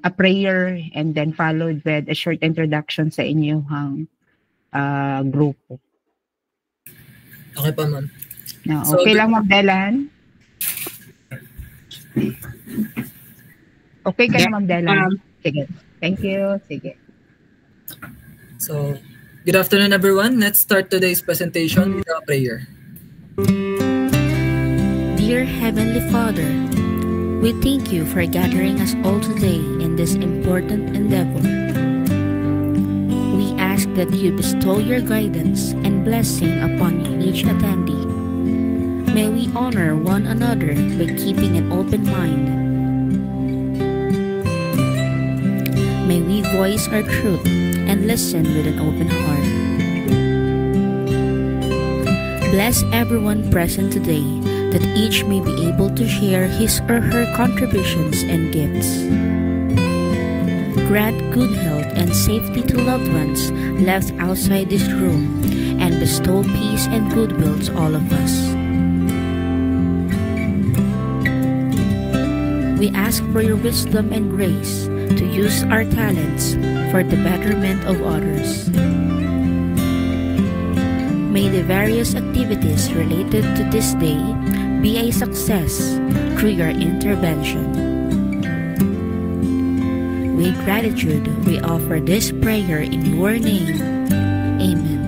a prayer and then followed with a short introduction sa inyong grupo. Okay pa, ma'am. No, okay lang, Ma'am Delan? Okay ka na, Ma'am Delan? Sige. Thank you. Sige. So, good afternoon, everyone. Let's start today's presentation with a prayer. Dear Heavenly Father, we thank you for gathering us all today in this important endeavor. We ask that you bestow your guidance and blessing upon each attendee. May we honor one another by keeping an open mind. May we voice our truth and listen with an open heart. Bless everyone present today, that each may be able to share his or her contributions and gifts. Grant good health and safety to loved ones left outside this room, and bestow peace and goodwill to all of us. We ask for your wisdom and grace to use our talents for the betterment of others. May the various activities related to this day be a success through your intervention. With gratitude, we offer this prayer in your name. Amen.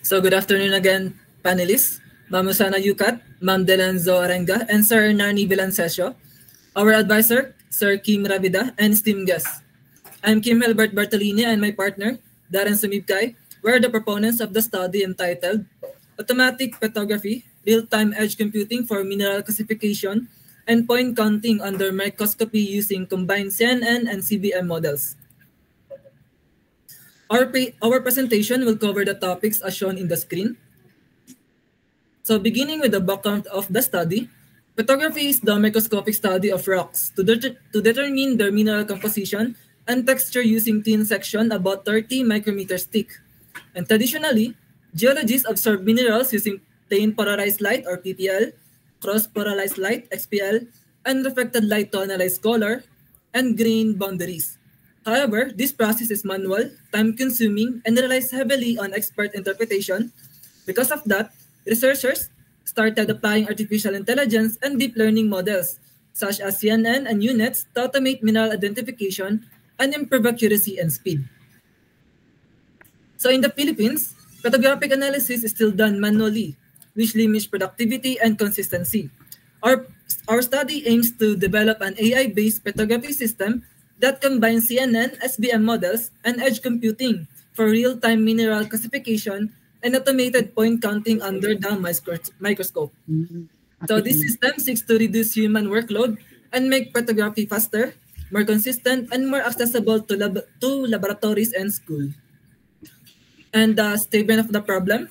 So, good afternoon again, panelists. Ma'am Usana Yucat, Ma'am Delanzo Arenga, and Sir Narni Villancesio, our advisor, Sir Kim Rabida, and esteemed guests. I'm Kim Helbert Bartolini and my partner, Darren Sumibkay. We're the proponents of the study entitled Automatic Petrography, Real-Time Edge Computing for Mineral Classification and Point Counting under Microscopy using Combined CNN and CBM Models. Our presentation will cover the topics as shown in the screen. So beginning with the background of the study, petrography is the microscopic study of rocks to determine their mineral composition and texture using thin section about 30 micrometers thick. And traditionally, geologists observe minerals using plain polarized light or PPL, cross polarized light XPL, and reflected light to analyze color and grain boundaries. However, this process is manual, time-consuming, and relies heavily on expert interpretation. Because of that, researchers started applying artificial intelligence and deep learning models, such as CNN and UNets, to automate mineral identification and improve accuracy and speed. So in the Philippines, petrographic analysis is still done manually, which limits productivity and consistency. Our study aims to develop an AI-based petrography system that combines CNN, SBM models, and edge computing for real-time mineral classification and automated point counting under the microscope. So this system seeks to reduce human workload and make petrography faster, more consistent, and more accessible to laboratories and schools. And the statement of the problem.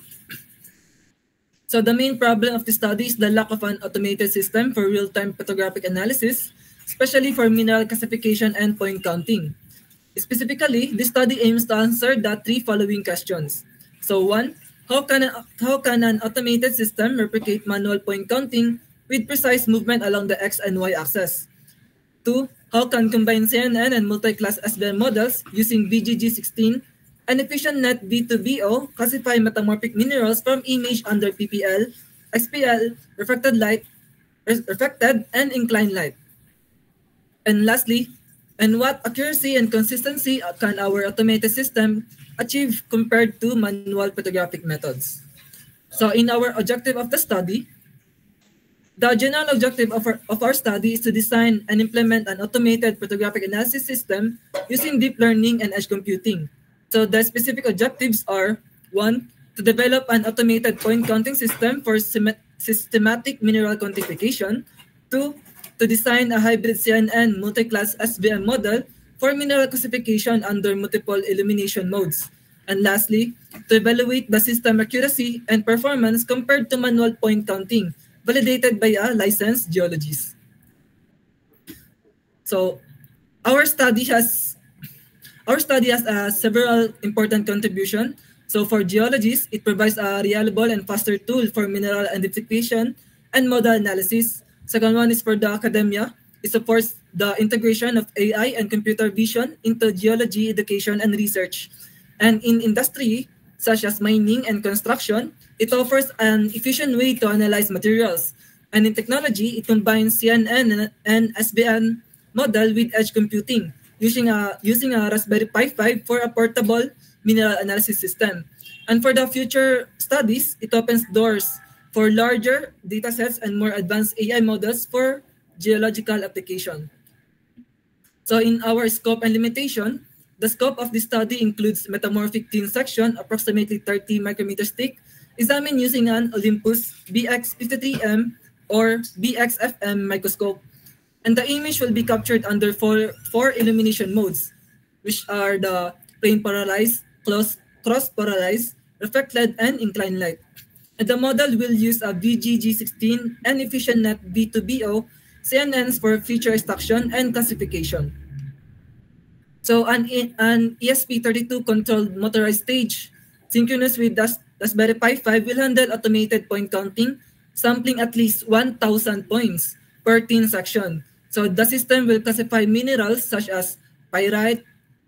So the main problem of the study is the lack of an automated system for real-time petrographic analysis, especially for mineral classification and point counting. Specifically, this study aims to answer the three following questions. So one, how can an automated system replicate manual point counting with precise movement along the X and Y axis? Two, how can combined CNN and multi-class SBM models using BGG16 and efficient net B2BO classify metamorphic minerals from image under PPL, XPL, reflected and inclined light? And lastly, what accuracy and consistency can our automated system achieve compared to manual petrographic methods? So in our objective of the study, the general objective of our study is to design and implement an automated petrographic analysis system using deep learning and edge computing. So the specific objectives are: one, to develop an automated point counting system for systematic mineral quantification; two, to design a hybrid CNN multi-class SBM model for mineral classification under multiple illumination modes; and lastly, to evaluate the system accuracy and performance compared to manual point counting, validated by a licensed geologist. So our study has our study has several important contributions. So for geologists, it provides a reliable and faster tool for mineral identification and model analysis. Second one is for the academia. It supports the integration of AI and computer vision into geology education and research. And in industry, such as mining and construction, it offers an efficient way to analyze materials. And in technology, it combines CNN and SBN model with edge computing, using a Raspberry Pi 5 for a portable mineral analysis system. And for the future studies, it opens doors for larger datasets and more advanced AI models for geological application. So in our scope and limitation, the scope of this study includes metamorphic thin section, approximately 30 micrometers thick, examined using an Olympus BX53M or BXFM microscope. And the image will be captured under four illumination modes, which are the plane polarized, cross polarized, reflected, and inclined light. And the model will use a VGG16 and EfficientNet V2BO CNNs for feature extraction and classification. So an ESP32 controlled motorized stage, synchronous with Raspberry Pi 5, will handle automated point counting, sampling at least 1,000 points per thin section. So the system will classify minerals such as pyrite,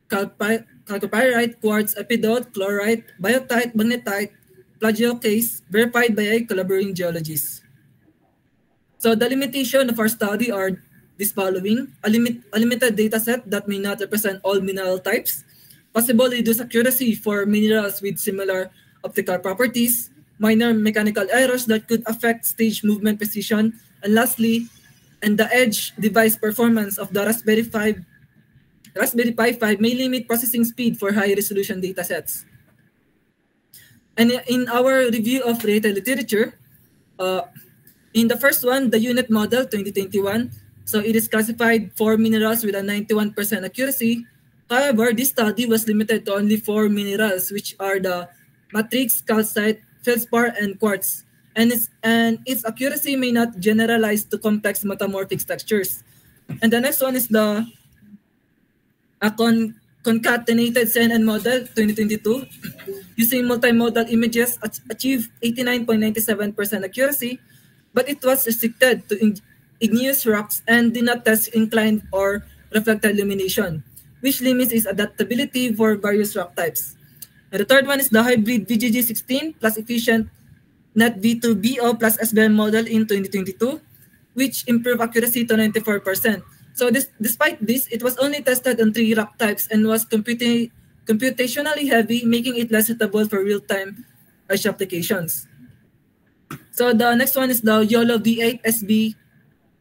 chalcopyrite, quartz, epidote, chlorite, biotite, magnetite, plagioclase, verified by a collaborating geologist. So the limitation of our study are this following: a limited data set that may not represent all mineral types, possible reduced accuracy for minerals with similar optical properties, minor mechanical errors that could affect stage movement precision, and lastly, and the edge device performance of the Raspberry Pi 5 may limit processing speed for high-resolution datasets. And in our review of related literature, in the first one, the UNET model 2021, so it is classified 4 minerals with a 91% accuracy. However, this study was limited to only 4 minerals, which are the matrix, calcite, feldspar, and quartz. And its accuracy may not generalize to complex metamorphic textures. And the next one is the concatenated CNN model 2022. Using multimodal images, achieved 89.97% accuracy, but it was restricted to igneous rocks and did not test inclined or reflected illumination, which limits its adaptability for various rock types. And the third one is the hybrid VGG16 plus efficient Net V2BO plus SBM model in 2022, which improved accuracy to 94%. So despite this, it was only tested on 3 rock types and was computationally heavy, making it less suitable for real-time edge applications. So the next one is the YOLO V8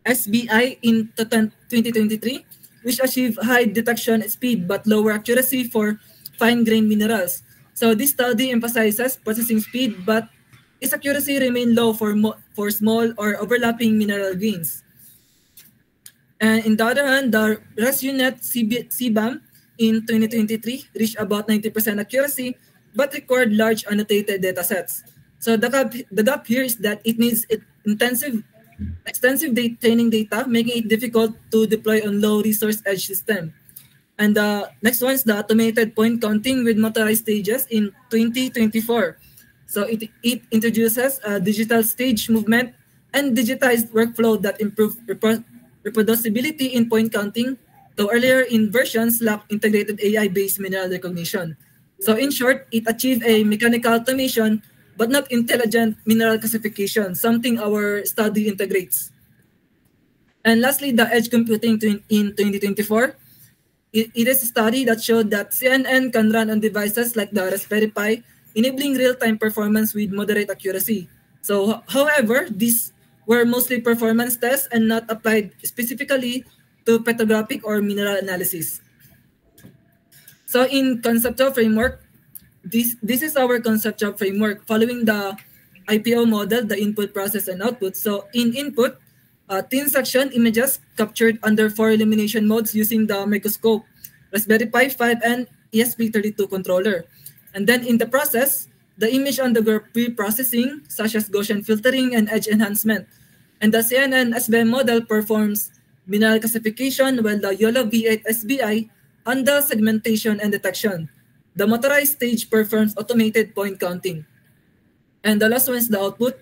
SBI in 2023, which achieved high detection speed but lower accuracy for fine-grained minerals. So this study emphasizes processing speed, but its accuracy remained low for small or overlapping mineral grains. And on the other hand, the ResUNet CBAM in 2023 reached about 90% accuracy, but required large annotated datasets. So the gap here is that it needs extensive training data, making it difficult to deploy on low-resource edge system. And the next one is the automated point counting with motorized stages in 2024. So it introduces a digital stage movement and digitized workflow that improve reproducibility in point counting, though earlier in versions lacked integrated AI-based mineral recognition. So in short, it achieved a mechanical automation but not intelligent mineral classification, something our study integrates. And lastly, the edge computing in 2024. It is a study that showed that CNN can run on devices like the Raspberry Pi, enabling real-time performance with moderate accuracy. So, however, these were mostly performance tests and not applied specifically to petrographic or mineral analysis. So in conceptual framework, this is our conceptual framework following the IPO model, the input, process, and output. So in input, thin section images captured under 4 illumination modes using the microscope, Raspberry Pi 5, and ESP32 controller. And then in the process, the image undergo pre-processing, such as Gaussian filtering and edge enhancement. And the CNN SBM model performs mineral classification, while the YOLO V8 SBI On the segmentation and detection, the motorized stage performs automated point counting. And the last one is the output,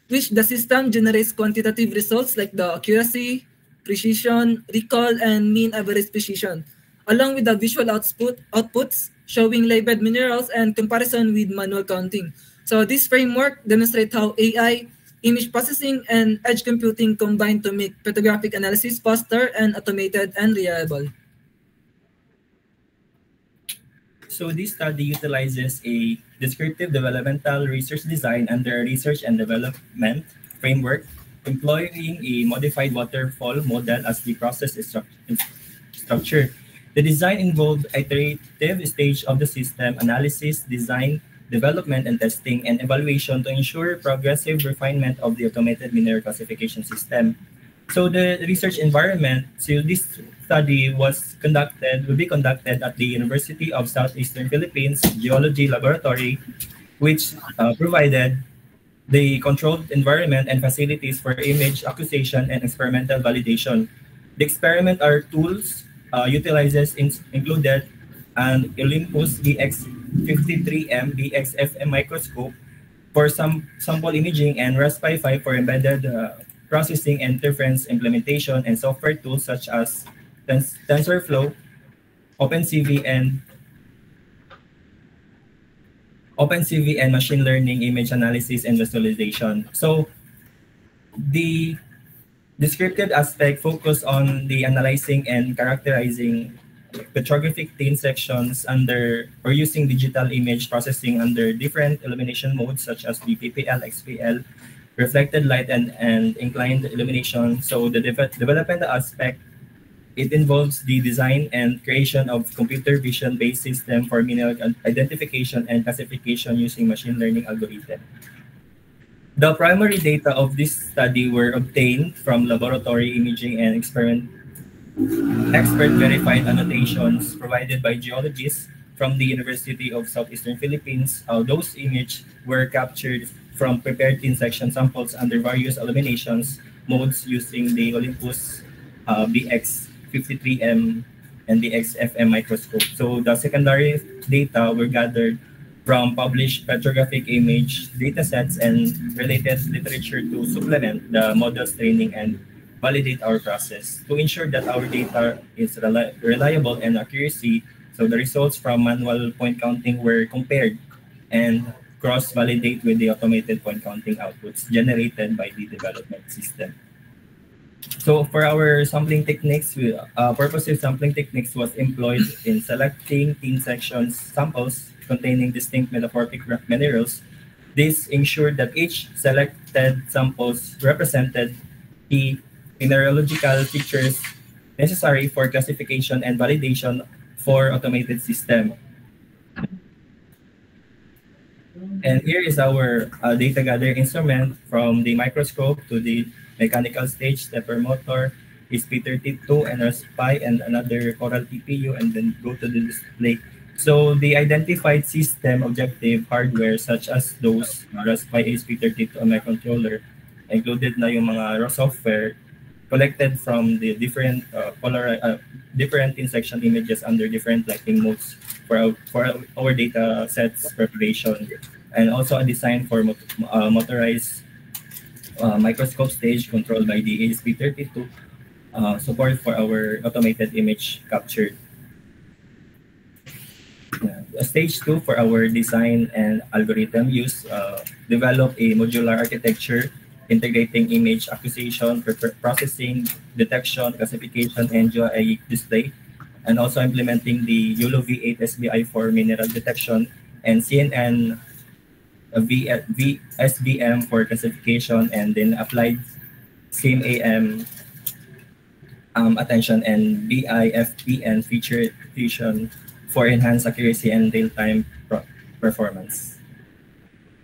which the system generates quantitative results like the accuracy, precision, recall, and mean average precision, along with the visual outputs showing labeled minerals and comparison with manual counting. So this framework demonstrates how AI, image processing, and edge computing combine to make petrographic analysis faster and automated and reliable. So this study utilizes a descriptive developmental research design under a research and development framework, employing a modified waterfall model as the process is structured. The design involved iterative stage of the system, analysis, design, development, and testing, and evaluation to ensure progressive refinement of the automated mineral classification system. So the research environment, so this study will be conducted at the University of Southeastern Philippines Geology Laboratory, which provided the controlled environment and facilities for image acquisition and experimental validation. The experimental tools included an Olympus DX53M DXFM microscope for some sample imaging and Raspberry Pi for embedded processing interference implementation, and software tools such as TensorFlow, OpenCV, and machine learning image analysis and visualization. So the descriptive aspect focus on the analyzing and characterizing petrographic thin sections under or using digital image processing under different illumination modes such as the PPL, XPL, reflected light, and inclined illumination. So the development aspect, it involves the design and creation of computer vision-based system for mineral identification and classification using machine learning algorithm. The primary data of this study were obtained from laboratory imaging and expert verified annotations provided by geologists from the University of Southeastern Philippines. Those images were captured from prepared thin section samples under various illuminations modes using the Olympus BX53M and the XFM microscope. So the secondary data were gathered from published petrographic image datasets and related literature to supplement the model's training and validate our process. To ensure that our data is reliable and accuracy, so the results from manual point counting were compared and cross-validate with the automated point counting outputs generated by the development system. So for our sampling techniques, purposive sampling techniques was employed in selecting thin sections samples containing distinct metamorphic minerals. This ensured that each selected samples represented the mineralogical features necessary for classification and validation for automated system. And here is our data gathering instrument from the microscope to the mechanical stage, stepper motor, ESP32, and Raspberry Pi, and another Coral TPU, and then go to the display. So the identified system objective hardware such as those Raspberry Pi, ESP32, and my controller, included na yung mga raw software collected from the different different in-section images under different lighting modes for our data sets preparation, and also a design for motorized microscope stage controlled by the ESP32, support for our automated image capture. Stage 2 for our design and algorithm use, develop a modular architecture integrating image acquisition, processing, detection, classification, and GUI display, and also implementing the YOLO V8 SBI for mineral detection, and CNN SBM for classification, and then applied SIM-AM attention, and BIFPN feature fusion for enhanced accuracy and real-time performance.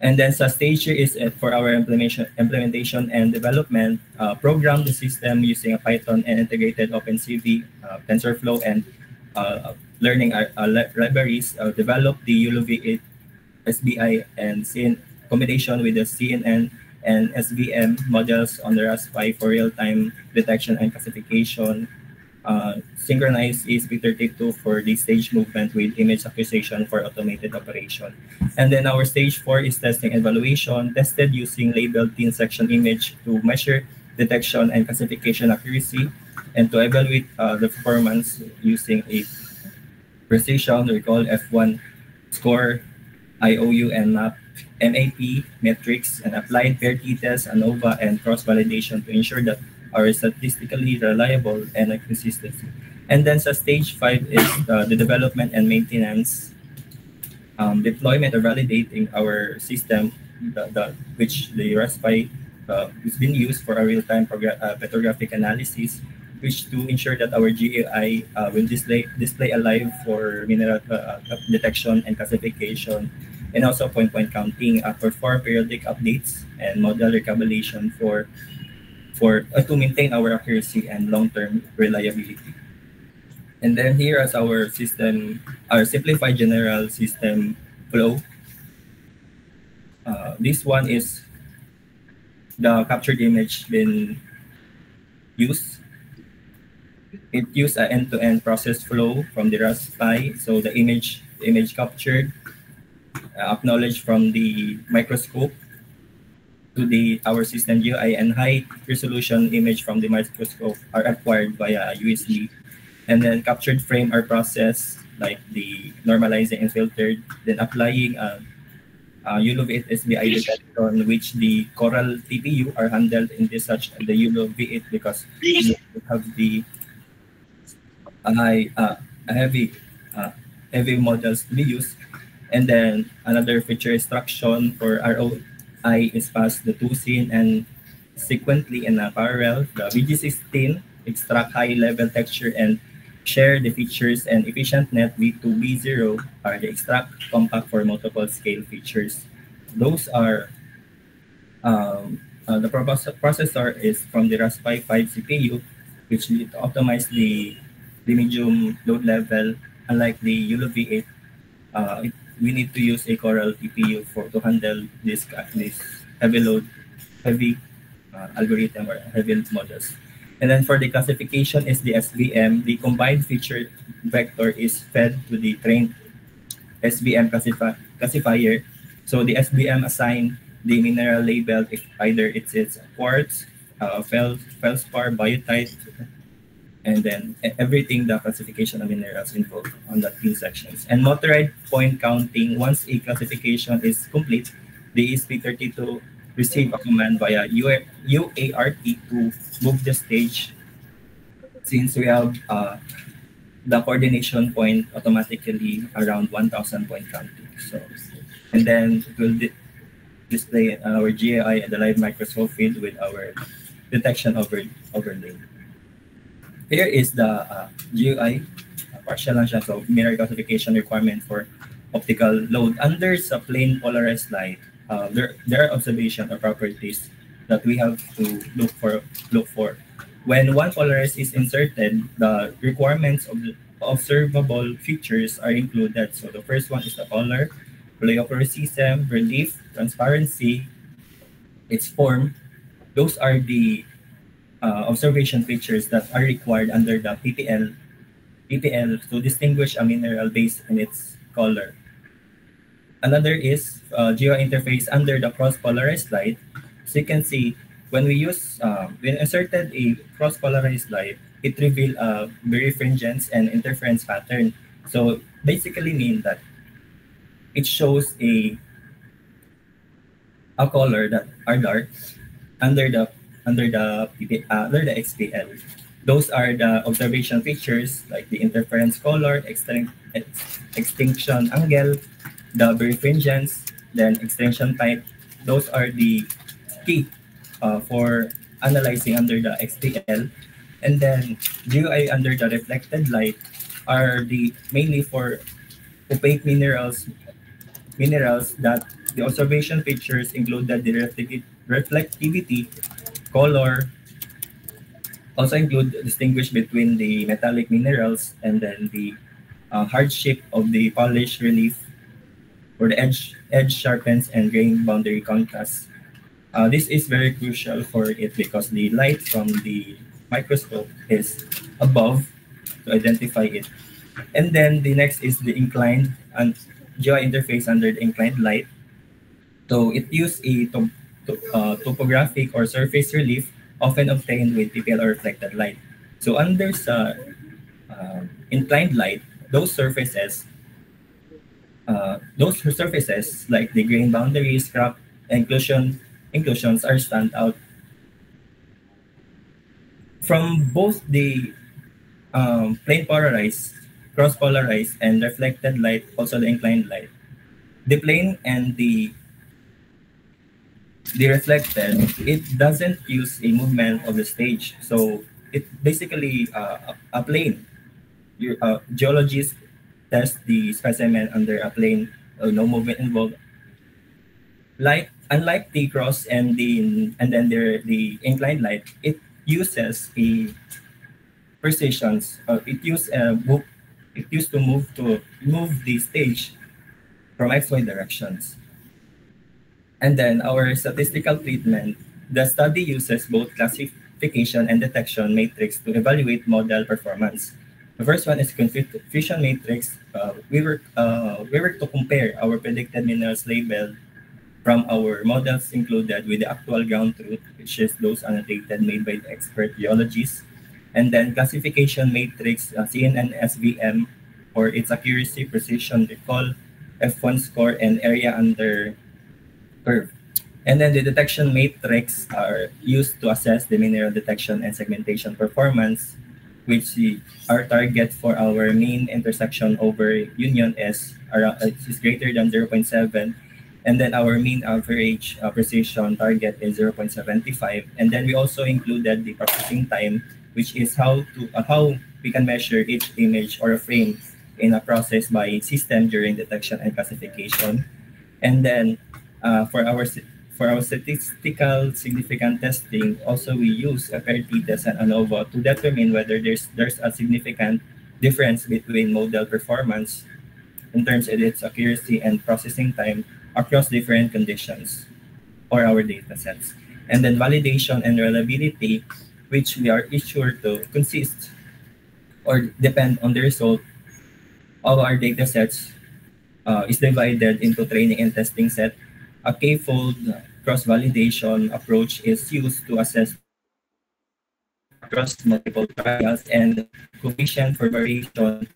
And then so stage here is for our implementation and development. Program the system using a Python and integrated OpenCV, TensorFlow, and learning libraries. Develop the YOLO V8 SBI and combination with the CNN and SVM models on the Raspberry Pi for real-time detection and classification. synchronize ESP32 for the stage movement with image acquisition for automated operation. And then our stage 4 is testing evaluation, tested using labeled thin section image to measure detection and classification accuracy, and to evaluate the performance using a precision, recall F1 score, IOU and MAP metrics, and applied pair t-test, ANOVA, and cross-validation to ensure that are statistically reliable and consistency. And then sa stage 5 is the development and maintenance, deployment or validating our system, which the Raspberry has been used for a real-time petrographic analysis, which to ensure that our GAI will display alive for mineral detection and classification, and also point-point counting, perform periodic updates and model recalibration to maintain our accuracy and long-term reliability. And then here is our system, our simplified general system flow. This one is the captured image been used. It used an end-to-end process flow from the Raspberry. So the image captured, acknowledged from the microscope to our system GUI, and high resolution image from the microscope are acquired via USB. And then captured frame are processed, like the normalizing and filtered, then applying ULO-V8 SBI detection, which the Coral TPU are handled in this such the ULO-V8 because we have the heavy models to be used. And then another feature extraction for ROI is passed the 2-scene and sequentially in a parallel. The VG16 extract high-level texture and share the features, and efficient net V2 V0 are the extract compact for multiple scale features. Those are the processor is from the Raspberry 5 CPU, which optimize the medium load level. Unlike the ULO-V8, we need to use a Coral TPU to handle this heavy algorithm or heavy models. And then for the classification is the SVM. The combined feature vector is fed to the trained SVM classifier. So the SVM assign the mineral label if either it's quartz, feldspar, biotite, and then everything the classification of minerals involved on that thin sections. And motorized point counting, once a classification is complete, the ESP32 receive a command via UART to move the stage, since we have the coordination point automatically around 1,000 point counting. So, and then it will display our GAI and the live microscope field with our detection overlay. Here is the GUI, partial lang siya, so mineral classification requirement for optical load. Under sa plain polarized light, there are observation or properties that we have to look for. When one polarized is inserted, the requirements of the observable features are included. So the first one is the color, pleophorism, relief, transparency, its form. Those are the observation features that are required under the PPL to distinguish a mineral based on its color. Another is GUI interface under the cross-polarized light. So you can see when we inserted a cross-polarized light, it reveals a birefringence and interference pattern. So basically mean that it shows a color that are dark under the XPL. Those are the observation features like the interference color, extinction angle, the birefringence, then extension type. Those are the key for analyzing under the XPL. And then GUI under the reflected light are mainly for opaque minerals that the observation features include the reflectivity, color, also include distinguish between the metallic minerals, and then the hardship of the polish relief, or the edge sharpens and grain boundary contrast. This is very crucial for it because the light from the microscope is above to identify it. And then the next is the inclined and GUI interface under the inclined light. So it uses a topographic or surface relief often obtained with PPL or reflected light. So under sa inclined light, those surfaces like the grain boundaries, crack, inclusions are stand out from both the plane polarized, cross polarized, and reflected light, also the inclined light. The plane and the reflected, it doesn't use a movement of the stage. So it basically a plane. Your geologists test the specimen under a plane, no movement involved. Unlike the cross and the inclined light, it uses a precisions. It used to move the stage from XY directions. And then our statistical treatment, the study uses both classification and detection matrix to evaluate model performance. The first one is confusion matrix. We work to compare our predicted minerals labeled from our models included with the actual ground truth, which is those annotated made by the expert geologists. And then classification matrix, CNN SVM, or its accuracy, precision, recall, F1 score, and area under curve. And then the detection matrix are used to assess the mineral detection and segmentation performance, which our target for our mean intersection over union is greater than 0.7. And then our mean average precision target is 0.75. And then we also included the processing time, which is how we can measure each image or a frame in a process by system during detection and classification. And then for our statistical significant testing, also we use a paired t-test and ANOVA to determine whether there's a significant difference between model performance in terms of its accuracy and processing time across different conditions or our data sets. And then validation and reliability, which we are issued to consist or depend on the result of our data sets, is divided into training and testing set. A k-fold cross-validation approach is used to assess across multiple trials, and coefficient for variation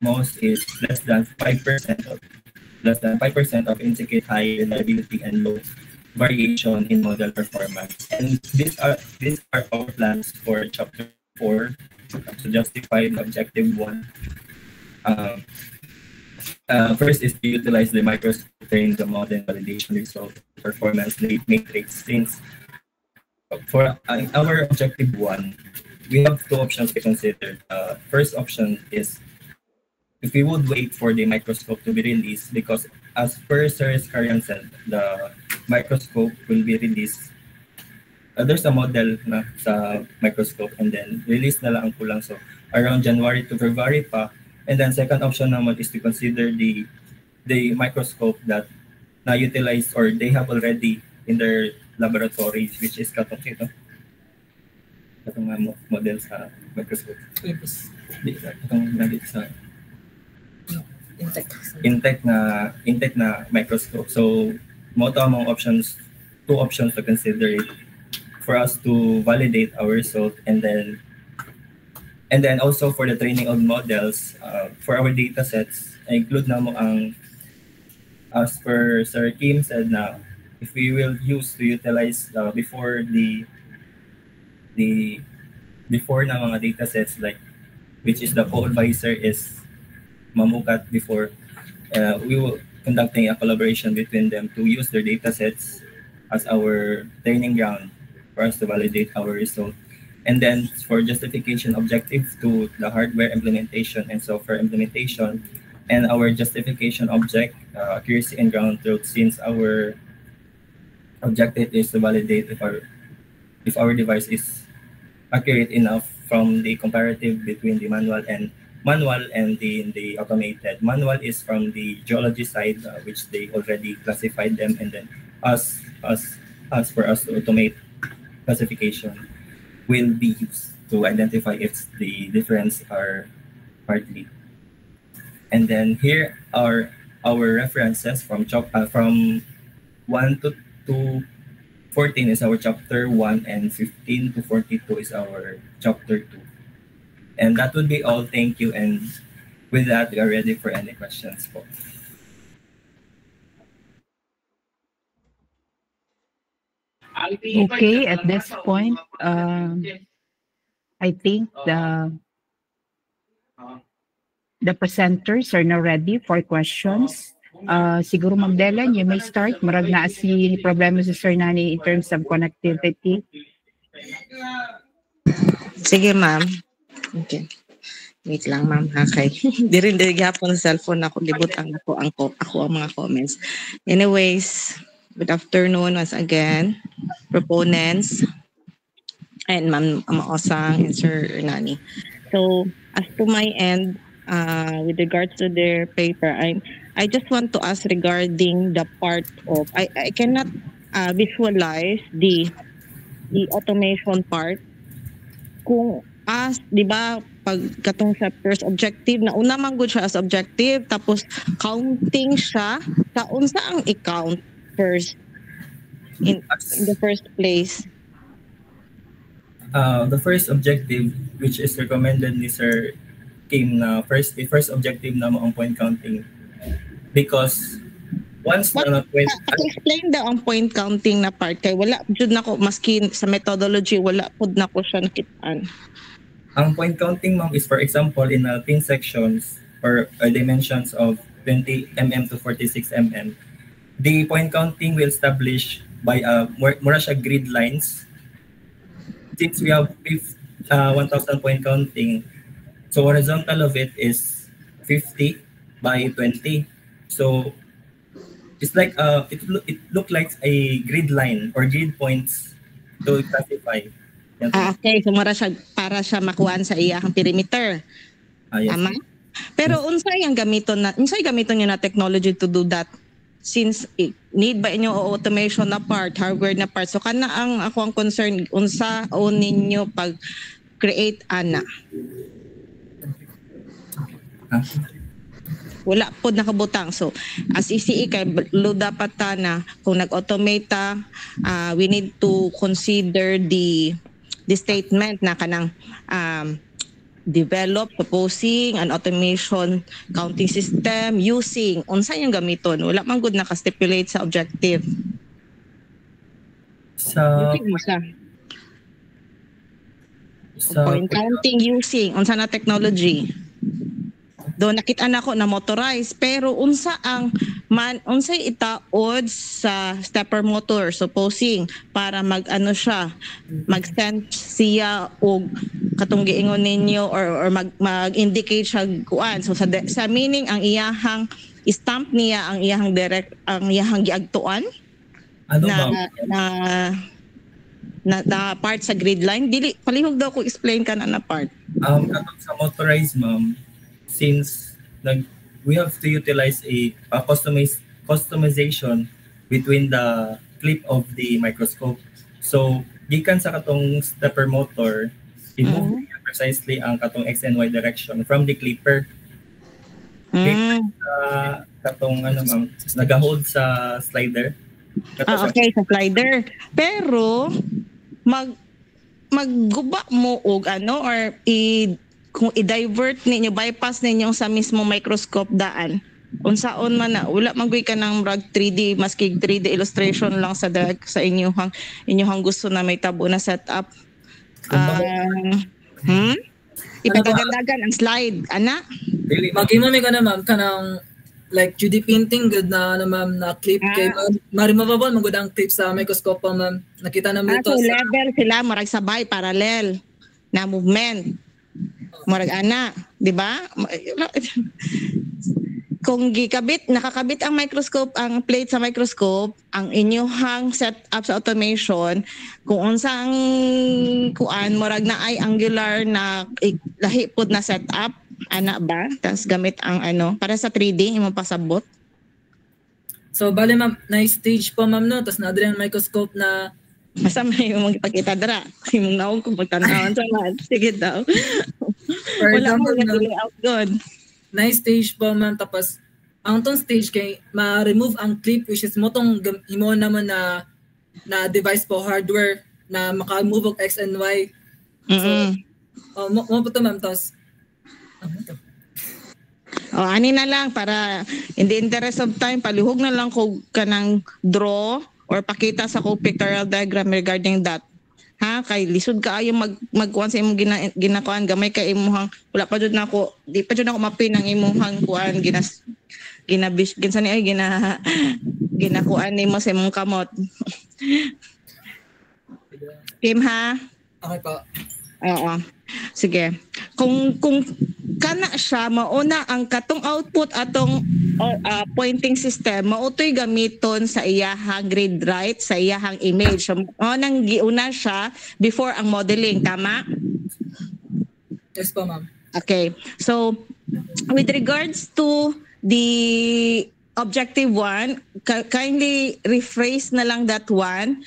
most is less than 5% of indicate high reliability and low variation in model performance. And these are our plans for chapter 4 to justify the objective 1. First is to utilize the microscope to train the model validation result performance matrix. Since for our objective 1, we have two options to consider. First option is if we would wait for the microscope to be released, because as per Sir Iscarian said, the microscope will be released. There's a model na sa microscope, and then release na lang ang kulang. So around January to February pa. And then second option naman is to consider the microscope that na utilized or they have already in their laboratories, which is katong model sa microscope. Katong nandito sa Intec na microscope. So mo to among options, two options to consider it for us to validate our result, and then also for the training of models for our data sets. I include na mo ang, as per Sir Kim said, na if we will utilize before na mga data sets, like which is the co-advisor is Mamukat before, we will conducting a collaboration between them to use their data sets as our training ground for us to validate our result. And then for justification objective to the hardware implementation and software implementation, and our justification object, accuracy and ground truth, since our objective is to validate if our device is accurate enough from the comparative between the manual and the automated. Manual is from the geology side, which they already classified them, and then us for us to automate classification. will be used to identify if the difference are partly. And then here are our references from 1 to 14 is our chapter 1, and 15 to 42 is our chapter 2. And that would be all. Thank you. And with that, we are ready for any questions. Okay, at this point, I think the presenters are now ready for questions. Siguro Magdalene, you may start. Marag na si problema si Sir Nani in terms of connectivity. Sige, ma'am. Okay. Wait lang, ma'am. Okay. Di rin hapon sa cellphone ako. Libutang ako ang mga comments. Anyways, good afternoon once again, proponents, and Ma'am Osang and Sir Nani. So, as to my end, with regards to their paper, I just want to ask regarding the part of, I cannot visualize the automation part. Kung di ba, pag katong sa first objective, na una man good siya as objective, tapos counting siya, sa unsa ang i-count first in the first place? The first objective, which is recommended ni Sir Kim, na the first objective na mo ang point counting, because once na point, explain daw ang point counting na part, kay wala jud nako, maski sa methodology wala pud nako siya nakitaan. Ang point counting, ma'am, is for example in pin sections or dimensions of 20 mm to 46 mm. The point counting will establish by mura siya grid lines. Since we have 1,000 point counting, so horizontal of it is 50 by 20. So it's like it look like a grid line or grid points to classify. Okay, so para siya makuhaan sa iyang perimeter. Yes. Tama? Pero unsay gamiton niyo na technology to do that? Since need ba inyo automation na part, hardware na part, so kana ang ako ang concern, unsa o ninyo pag create ana? Wala po nakabutang. So as ECE kay dapat na kung nag-automate we need to consider the statement na kanang develop, proposing an automation counting system using unsa yung gamiton. Wala man good naka-stipulate sa objective. Sa point counting using unsa na technology. Do nakita na ko na motorized, pero unsay itaod sa stepper motor, supposing para mag-send siya og katong giingon ninyo or mag-indicate siya kuan. So sa meaning ang iyahang stamp niya ang iyahang giagtuan na part sa grid line. Dili palihog daw ko explain kana na part. Katong sa motorized, ma'am, since we have to utilize a customization between the clip of the microscope. So gikan sa katong stepper motor, i-move precisely ang katong X and Y direction from the clipper. Katong ma'am, nag-hold sa slider. Okay, sa slider. Pero magguba mo og or kung i-divert ninyo, bypass ninyo sa mismo microscope daan, unsaon man na, wala maggoy ka ng 3D, maski 3D illustration lang sa inyong gusto na may tabo na setup. Ipatagandagan ang slide, ana? Mag-imami ka na, ma'am, kanang like 3D painting, good na, ma'am, na clip kay marimababon, magod ang clip sa microscope pa, ma'am. Nakita na mo ito. So level sila, marag sabay, parallel na movement. Murag ana, di ba? Kung nakakabit ang microscope, ang plate sa microscope, ang inyong setup sa automation, kung unsang kuan murag na ay angular na lahi pod na setup, ana ba? Tas gamit ang para sa 3D imong pasabot. So bale ma'am, na stage pa ma'am no, tas na ang microscope na Basta may mong ipakita dara. Imong naong kung pagtanawan sa man. Sige daw. For Wala mo example, na layout good. nice stage po ma'am, tapos ang tong stage kay ma-remove ang clip which is motong imo naman na device po, hardware na maka-move og X and Y. So, mo po to ma'am, tapos ani na lang para in the interest of time, palihog na lang ko kanang draw or pakita sa ko pictorial diagram regarding that. Ha, kay lisod ka ayo magkuan sa imong ginakuan, gamay kay imong wala pa jud nako, di pa jud nako mapin ang imong kuan ginakuan nimo sa imong kamot. Kim ha? okay po. Oo. Sige. Kung kana siya mauna ang katong output atong pointing system mautoy gamiton sa iyahang grid right sa iyahang image. So nang giuna siya before ang modeling, tama? Yes po ma'am. Okay. So with regards to the objective 1, kindly rephrase na lang that one,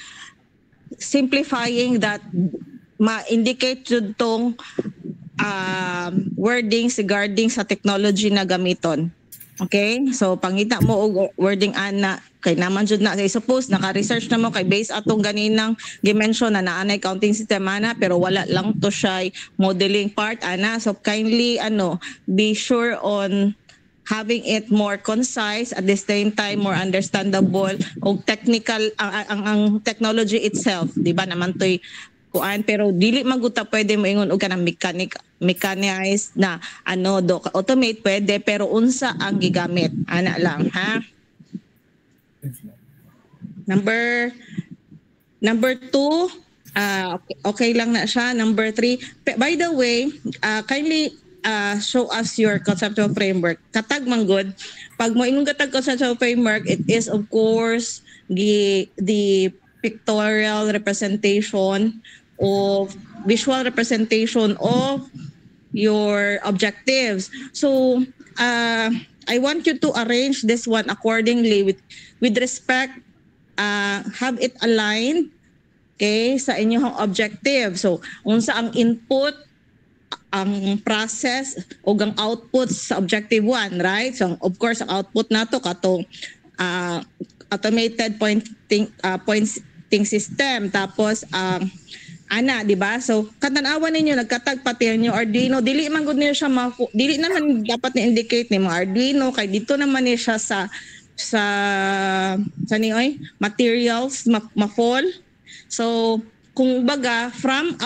simplifying that ma-indicate jud tong wordings regarding sa technology na gamiton. Okay? So pangita mo og wording ana kay naman jud na say suppose naka-research na mo kay based atong ganinang gi-mention na naanay counting system ana pero wala lang to siya modeling part ana. So kindly be sure on having it more concise, at the same time more understandable og technical ang technology itself, di ba naman toy kuan, pero dili maguta pwede moingon og kanang mechanized na automate pwede, pero unsa ang gigamit ana lang ha. Number 2, okay lang na siya. Number 3, by the way, kindly show us your conceptual framework. Katag manggod, pag mo inong katag conceptual framework, it is of course the pictorial representation of visual representation of your objectives. So I want you to arrange this one accordingly with respect, have it aligned sa inyong objective. So unsa ang input, ang process o ang output sa objective 1, right? So of course ang output nato katong automated pointing system, tapos di ba? So katanawan ninyo nagkatag pati yung Arduino, dili man gud niyo siya dili naman dapat ni indicate ni mga Arduino kay dito naman ni siya sa materials ma-fall. So kung baga from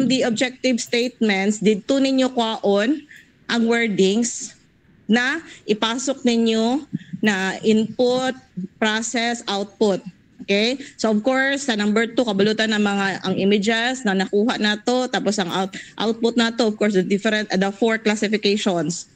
the objective statements dito ninyo kwaon ang wordings na ipasok ninyo na input, process, output. Okay? So of course, sa number 2 kabalutan ng mga ang images na nakuha nato, tapos ang output nato, of course, the 4 classifications.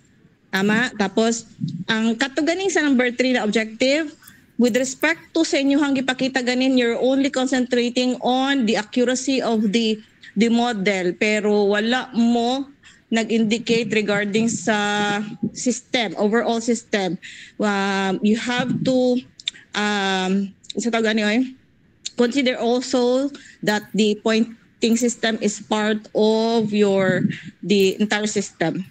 Tama? Tapos ang katuganing sa number 3 na objective, with respect to sa inyong gipakita ganin, you're only concentrating on the accuracy of the model, pero wala mo nag-indicate regarding sa system, overall system. You have to consider also that the pointing system is part of the entire system.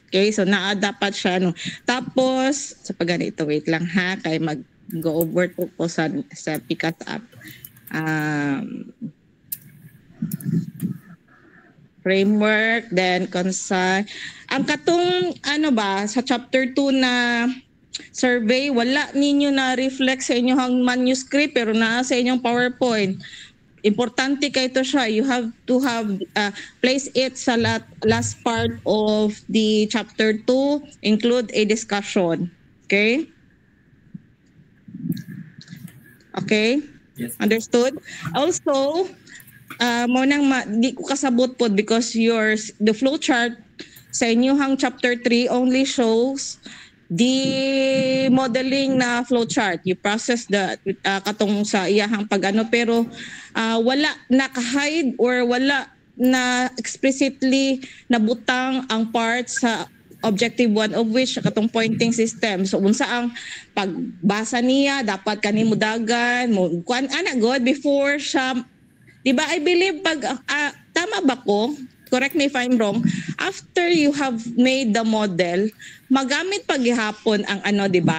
Okay, so dapat siya Tapos sa pagganito, wait lang ha, kay mag-go over po sa pick up framework, then ang katong sa chapter 2 na survey, wala ninyo na reflect sa inyong manuscript pero naa sa inyong PowerPoint. Importante kay to siya. You have to place it sa last part of the chapter 2, include a discussion. Okay? Okay? Yes. Understood? Also, di ko kasabot po because the flowchart sa inyong chapter 3 only shows the modeling na flowchart. You process katong sa iyahang pero wala naka-hide or wala na explicitly nabutang ang part sa objective 1, of which katong pointing system. So unsa ang pagbasa niya, dapat kanimo dagan mo kuan god before siya Di ba? I believe tama ba ko? Correct me if I'm wrong. After you have made the model, magamit pa gihapon ang ano, di ba?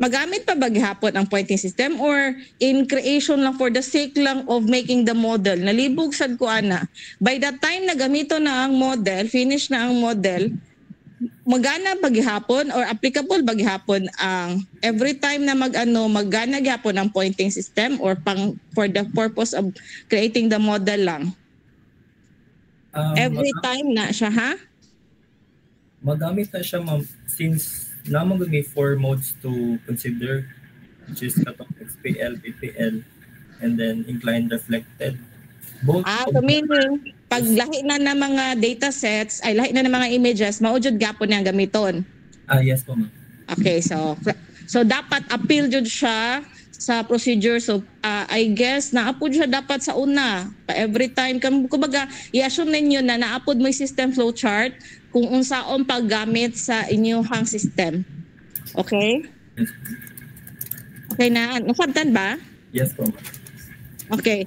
Magamit pa ba gihapon ang pointing system or in creation lang for the sake lang of making the model? Nalibog sad ko ana. By the time na gamito na ang model, finish na ang model, magana ba gihapon or applicable ba gihapon ang every time na magana gihapon ang pointing system or for the purpose of creating the model lang? Every time na siya, ha? Magamit na siya, ma'am, since naman may 4 modes to consider, which is cutoff XPL, PPL, and then inclined reflected. Both So meaning, pag lahi na ng mga data sets, ay lahi na ng mga images, maujud gapon niya gamiton. Yes po, ma'am. Okay, so dapat appeal jud siya sa procedure. So I guess naapod siya dapat sa una. Every time kumbaga i-assume ninyo na naapod mo yung system flowchart kung unsaon paggamit sa inyong system. Okay? Yes. Okay na. Nasabtan ba? Yes po. Okay.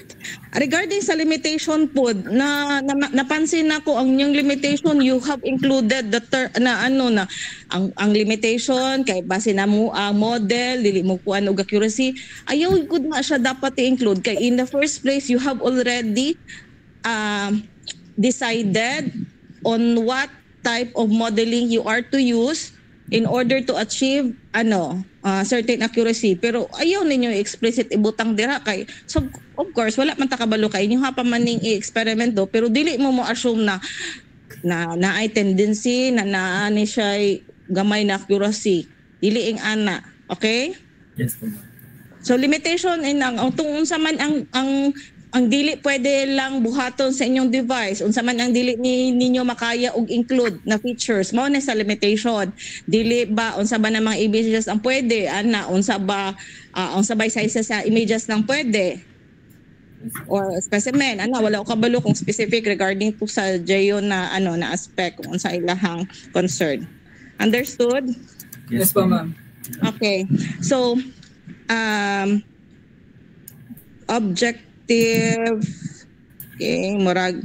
Regarding sa limitation po, napansin nako ang inyong limitation, you have included ang limitation kay base na mo ang model, dili mo kuan og accuracy. Ayaw gud na siya dapat i-include kay in the first place you have already decided on what type of modeling you are to use in order to achieve certain accuracy. Pero ayaw ninyo explicit ibutang dira kay so of course wala man ta kabalo kay inyo ha pa maning i-experiment do pero dili mo assume na ay tendency na ani siya gamay na accuracy. Dili ing ana. Okay? Yes po. So limitation in ang tungod sa man ang dili pwede lang buhaton sa inyong device. Unsa man ang dili ninyo makaya og include na features, mao na sa limitation. Dili ba unsa ba na mga images ang pwede? Unsa ba sizes sa images lang pwede? Or specimen, wala ko kabalo kung specific regarding to sa geo na na aspect kung unsa ilahang concern. Understood? Yes po, ma'am. Okay. So objective. Okay, murag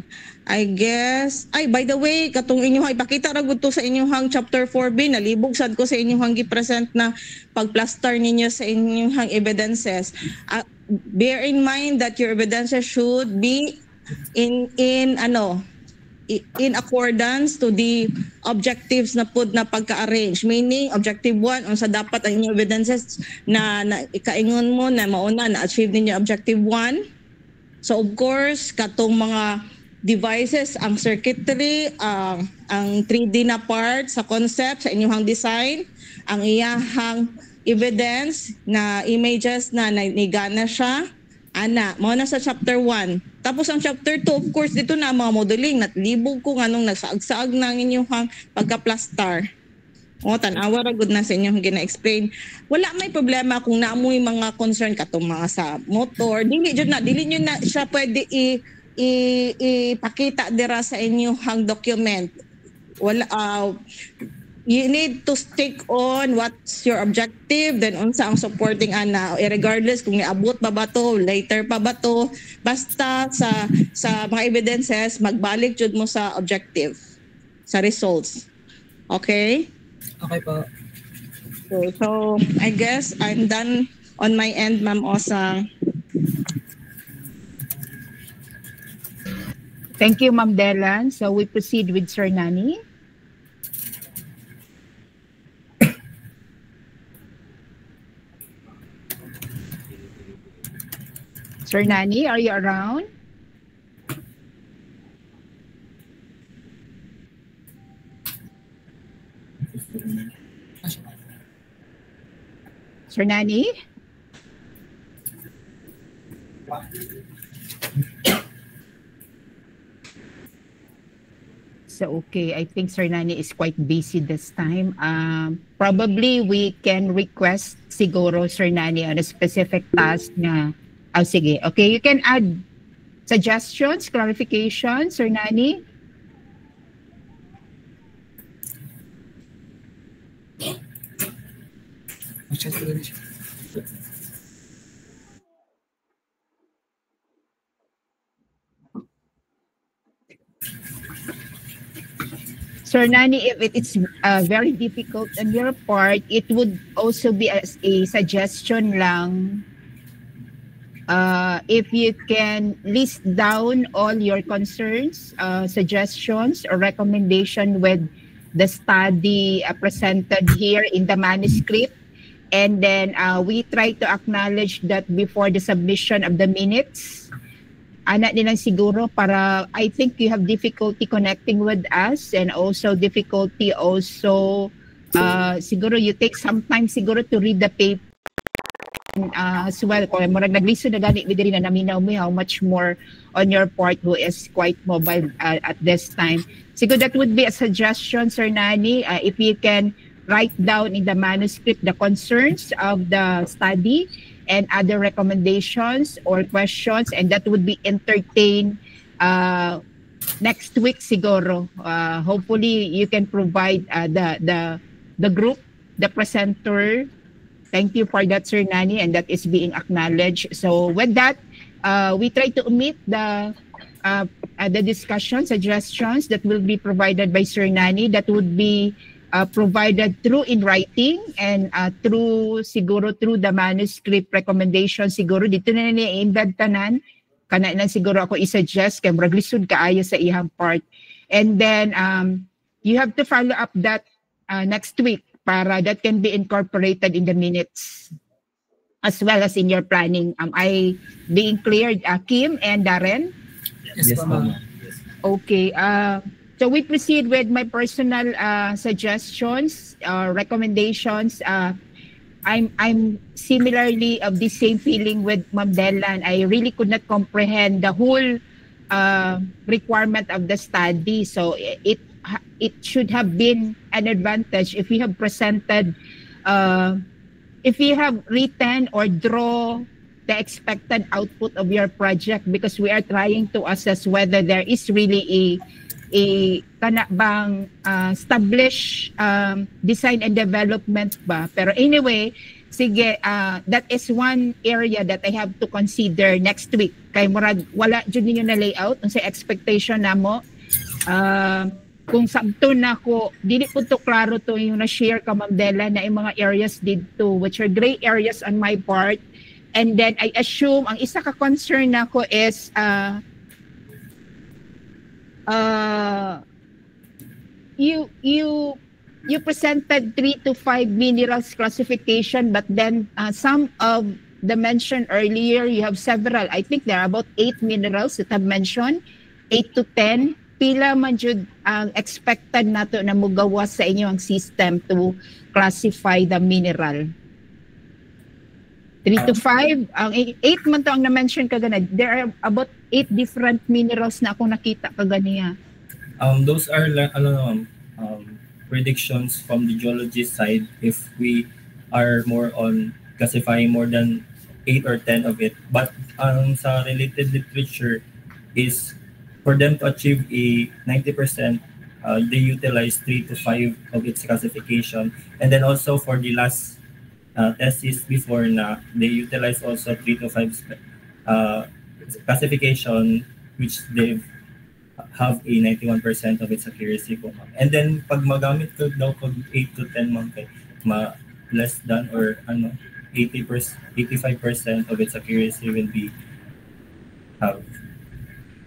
I guess. By the way, katong inyong ipakita ra gud to sa inyong chapter 4B, nalibog sad ko sa inyong gi-present na pagplaster ninyo sa inyong evidences. Bear in mind that your evidences should be in accordance to the objectives na pud na pagka-arrange. Meaning, objective 1, unsa dapat ang inyong evidences na ikaingon mo na mauna na-achieve ninyo objective 1. So of course, katong mga devices, ang circuitry, ang 3D na part sa concept, sa inyong design, ang iyahang evidence na images na nigana siya, mao na sa chapter 1. Tapos ang chapter 2, of course, dito na mga modeling, natlibog ko nganong nagsaag-saag na ang inyong pagka-plastar. Tanawa ra gud na sa inyong gina-explain. Wala may problema kung naamoy mga concern katong mga sa motor. Dili nyo na siya pwede ipakita dira sa inyong document. You need to stick on what's your objective, then unsa ang supporting regardless kung niabot ba to, later pa ba to, basta sa mga evidences magbalik jud mo sa objective, sa results. Okay? Okay po. So I guess I'm done on my end, Ma'am Osang. Thank you, Ma'am Delan. So we proceed with Sir Nani. Sir Nani, are you around? Sir Nani? So, okay, I think Sir Nani is quite busy this time. Probably we can request siguro Sir Nani on a specific task na, sige. Okay, you can add suggestions, clarifications, Sir Nani? Sir Nani, if it's very difficult on your part, it would also be a suggestion lang. If you can list down all your concerns, suggestions, or recommendation with the study presented here in the manuscript, and then we try to acknowledge that before the submission of the minutes. Anak nilang siguro para I think you have difficulty connecting with us and also difficulty also siguro you take some time siguro to read the paper as well. Kung murag nag-listen na gani, hindi rin na naminaw mo how much more on your part who is quite mobile at this time. Siguro that would be a suggestion, Sir Nani, if you can write down in the manuscript the concerns of the study and other recommendations or questions, and that would be entertained next week siguro. Hopefully you can provide the group, the presenter. Thank you for that, Sir Nani, and that is being acknowledged. So with that, we try to omit the discussion suggestions that will be provided by Sir Nani, that would be provided through in writing and through the manuscript recommendation siguro dito na ni-embed tanan kana na siguro ako i-suggest kay murag lisod kaayo sa ihang part, and then you have to follow up that next week para that can be incorporated in the minutes as well as in your planning. I being cleared, Kim and Darren? Yes, ma'am. Okay. So we proceed with my personal suggestions, recommendations. I'm similarly of the same feeling with Ma'am Delan. I really could not comprehend the whole requirement of the study. So it should have been an advantage if you have presented, if you have written or draw the expected output of your project, because we are trying to assess whether there is really a kana bang establish design and development ba. Pero anyway, sige, that is one area that I have to consider next week. Kay murag wala jud ninyo na layout unsa expectation namo. Kung sabto na ko dili po to klaro to yung na-share ka Ma'am Dela na yung mga areas dito which are gray areas on my part, and then I assume ang isa ka concern nako is you presented 3 to 5 minerals classification, but then some of the mentioned earlier, you have several. I think there are about 8 minerals that have mentioned, 8 to 10. Pila man jud ang expected nato na mugawas sa inyo ang system to classify the mineral? 3 to 5, ang 8 man to ang na-mention kagana. There are about 8 different minerals na akong nakita kaganiya. Those are predictions from the geologist side. If we are more on classifying more than 8 or 10 of it, but sa related literature is for them to achieve a 90%, they utilize 3 to 5 of its classification, and then also for the last thesis before na they utilize also 3 to 5 classification, which they have a 91% of its accuracy po. And then pag magamit ko daw ko 8 to 10 man kay less than or 85% of its accuracy will be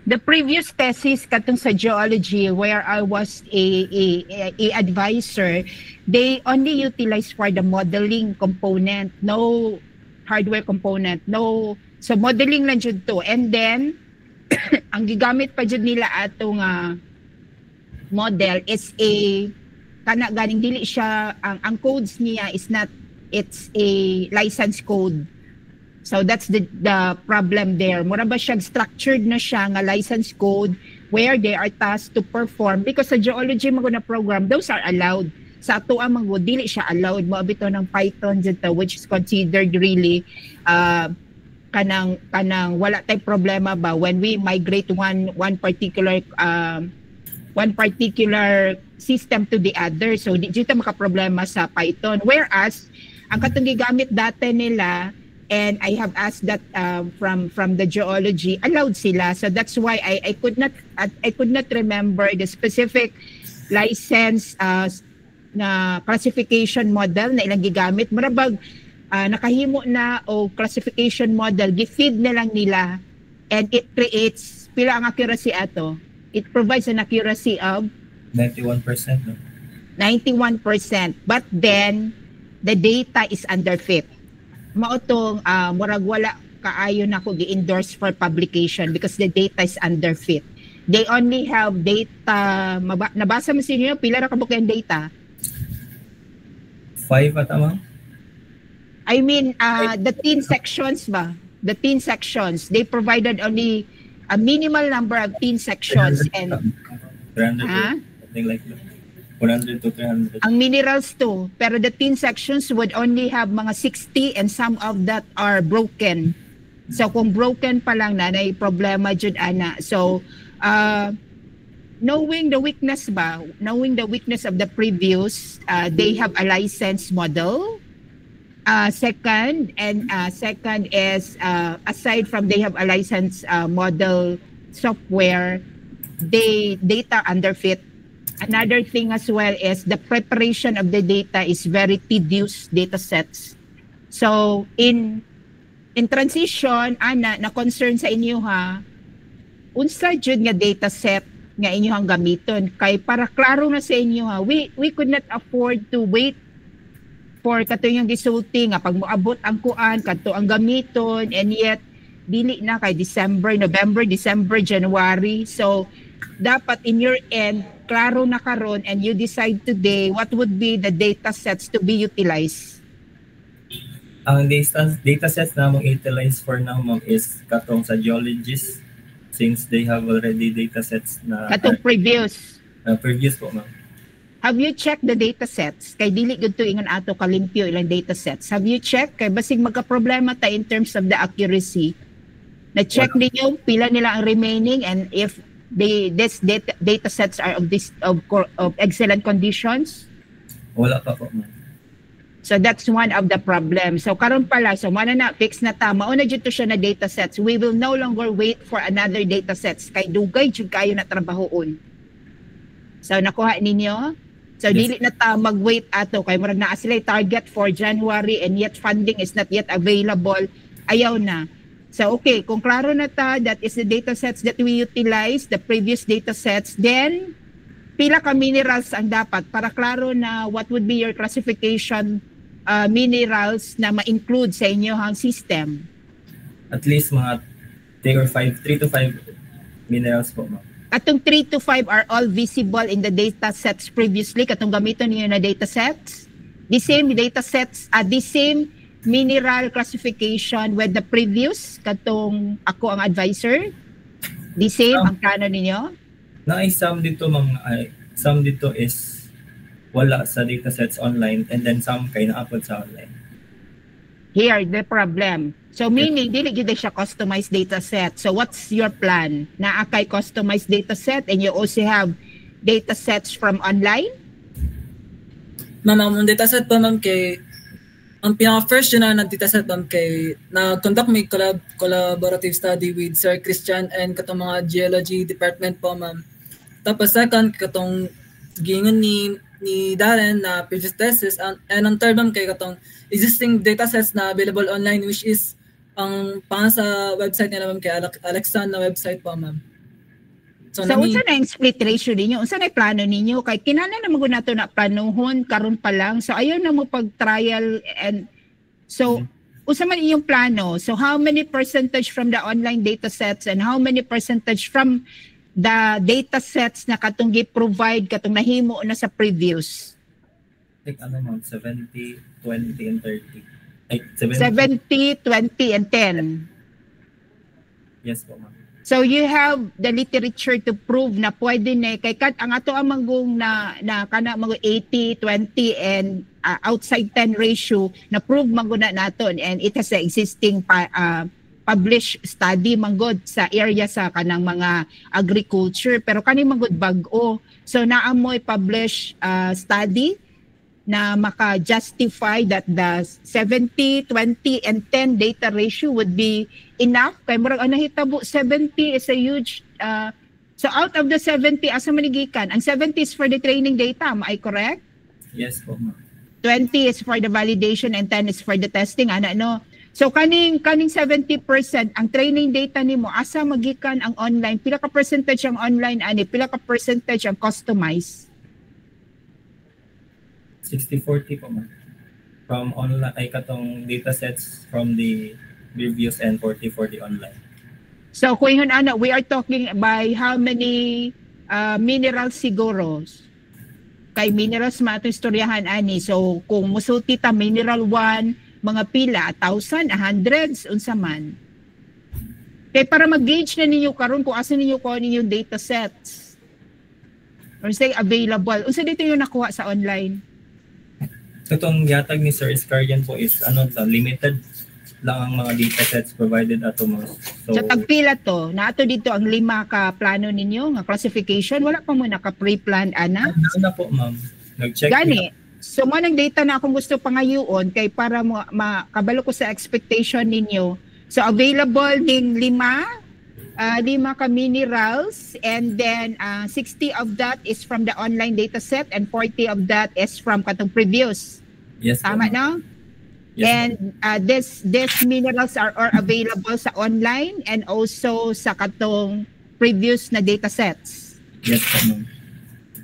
The previous thesis katong sa geology where I was a advisor, they only utilize for the modeling component, no hardware component, no. So modeling lang jud to, and then ang gigamit pa jud nila atong model is a kana ganing dili siya ang codes niya is not, it's a license code. So that's the problem there. Mura ba siya structured na siya nga license code where they are tasked to perform, because sa geology mo na program those are allowed. Sa ato ang mga dili siya allowed mo bitaw ng Python dito, which is considered really kanang wala tay problema ba when we migrate one particular system to the other. So di dito maka problema sa Python, whereas ang katong gigamit data nila, and I have asked that from the geology, allowed sila. So that's why I could not remember the specific license na classification model na ilang gigamit marabag nakahimo na o classification model gi-feed na lang nila and it creates pila ang accuracy ato. It provides an accuracy of 91%, no? 91%, but then the data is underfit. Mao tong murag wala kaayo na ko gi-endorse for publication because the data is underfit. They only have data nabasa mo sa inyo pila ra ka buok yung data? 5 ata ma'am? I mean the 10 sections ba? The 10 sections they provided only a minimal number of 10 sections 300, and 300 something like that. 100 to 300. ang minerals too, pero the 10 sections would only have mga 60 and some of that are broken. So kung broken pa lang na problema jud ana. So knowing the weakness of the previous, they have a license model. Second is aside from they have a license model software, they data underfit. Another thing as well is the preparation of the data is very tedious data sets. So in transition ana na concern sa inyo ha, unsa jud nga data set nga inyong gamiton kay para klaro na sa inyo ha, we could not afford to wait for katong yung gisulti nga pag moabot ang kuan kadto ang gamiton and yet dili na kay November, December, January. So dapat in your end klaro na karon and you decide today what would be the data sets to be utilized. Ang data sets na mong utilize for now ma'am is katong sa geologists since they have already data sets na Katong previous po ma'am. Have you checked the data sets? Kay dili gud to ingon ato kalimpyo ilang data sets. Have you checked kay basig magka-problema ta in terms of the accuracy? Na check ninyo pila nila ang remaining and if this data sets are of excellent conditions? Wala pa po ma'am. So that's one of the problems. So karon pala, so mana na fix na ta, mauna jud to siya na data sets. We will no longer wait for another data sets kay dugay jud kayo na trabahoon. So nakuha ninyo? So Yes. dili na ta mag-wait ato kay murag naa sila target for January and yet funding is not yet available. Ayaw na. So okay, kung klaro na ta that is the data sets that we utilize, the previous data sets, then pila ka minerals ang dapat para klaro na what would be your classification minerals na ma-include sa inyong system? At least mga 3 to 5 minerals po ma'am. Katong 3 to 5 are all visible in the data sets previously, katong gamiton niyo na data sets. The same data sets, the same mineral classification with the previous, katong ako ang advisor. The same ang plano ninyo? Some dito ma'am, some dito is wala sa datasets online and then some kay na-upload sa online. Here, the problem. So meaning, dili gyud siya customized data set. So what's your plan? Naa kay customized data set and you also have data sets from online? Ma'am, ang dataset pa ma'am kay ang pinaka-first yun na dataset ma'am kay na-conduct may collaborative study with Sir Christian and katong mga geology department po ma'am. Tapos second, katong gingon ni Darren na previous thesis and ang third ma'am kay katong existing datasets na available online which is ang pang sa website nila ma'am kay Alexan na website po ma'am. So unsa na yung split ratio ninyo? Unsa na yung plano ninyo? Kay kinahanglan na magud nato na planuhon karon pa lang. So ayaw na mo pag-trial and so unsa man iyong plano? So how many percentage from the online datasets and how many percentage from the datasets na katong gi-provide katong nahimo na sa previous? Like ano ma'am, 70, 20, and 30. Ay, 70, 20, and 10. Yes po ma'am. So you have the literature to prove na pwede na kay kat ang ato ang manggong na kana mga 80, 20 and outside 10 ratio na prove mangguna naton and it has a existing published study manggod sa area sa kanang mga agriculture pero kani manggod bag-o. So naamoy published study na maka-justify that the 70, 20, and 10 data ratio would be enough. Kaya murag ang nahitabo, 70 is a huge So out of the 70, asa manigikan? Ang 70 is for the training data, am I correct? Yes po, ma'am. 20 is for the validation and 10 is for the testing, ana no? So kaning 70%, ang training data nimo asa magikan ang online? Pila ka percentage ang online ani? Pila ka percentage ang customized? 60-40 po, ma'am. From online, ay katong data sets from the reviews and 40 for the online. So kung yun ana, we are talking by how many minerals siguro? Kay minerals mato istoryahan ani. So kung musulti ta mineral 1, mga pila, 1,000, hundreds, unsa man. Kaya para mag-gauge na ninyo karon kung asa ninyo kuha ninyong data sets. Or say available. Unsa dito yung nakuha sa online? So itong yatag ni Sir Iscarian po is limited lang ang mga data sets provided ato mo. So tagpila to, naato dito ang 5 ka plano ninyo nga classification, wala pa mo naka pre-plan ana? Na po, ma'am. Nag-check. Gani. So mo nang data na akong gusto pangayoon kay para makabalo ko sa expectation ninyo. So available ning 5 ka minerals, and then 60 of that is from the online data set and 40 of that is from katong previous. Yes. Tama no? Yes, and these minerals are available sa online and also sa katong previous na data sets. Yes, ma'am.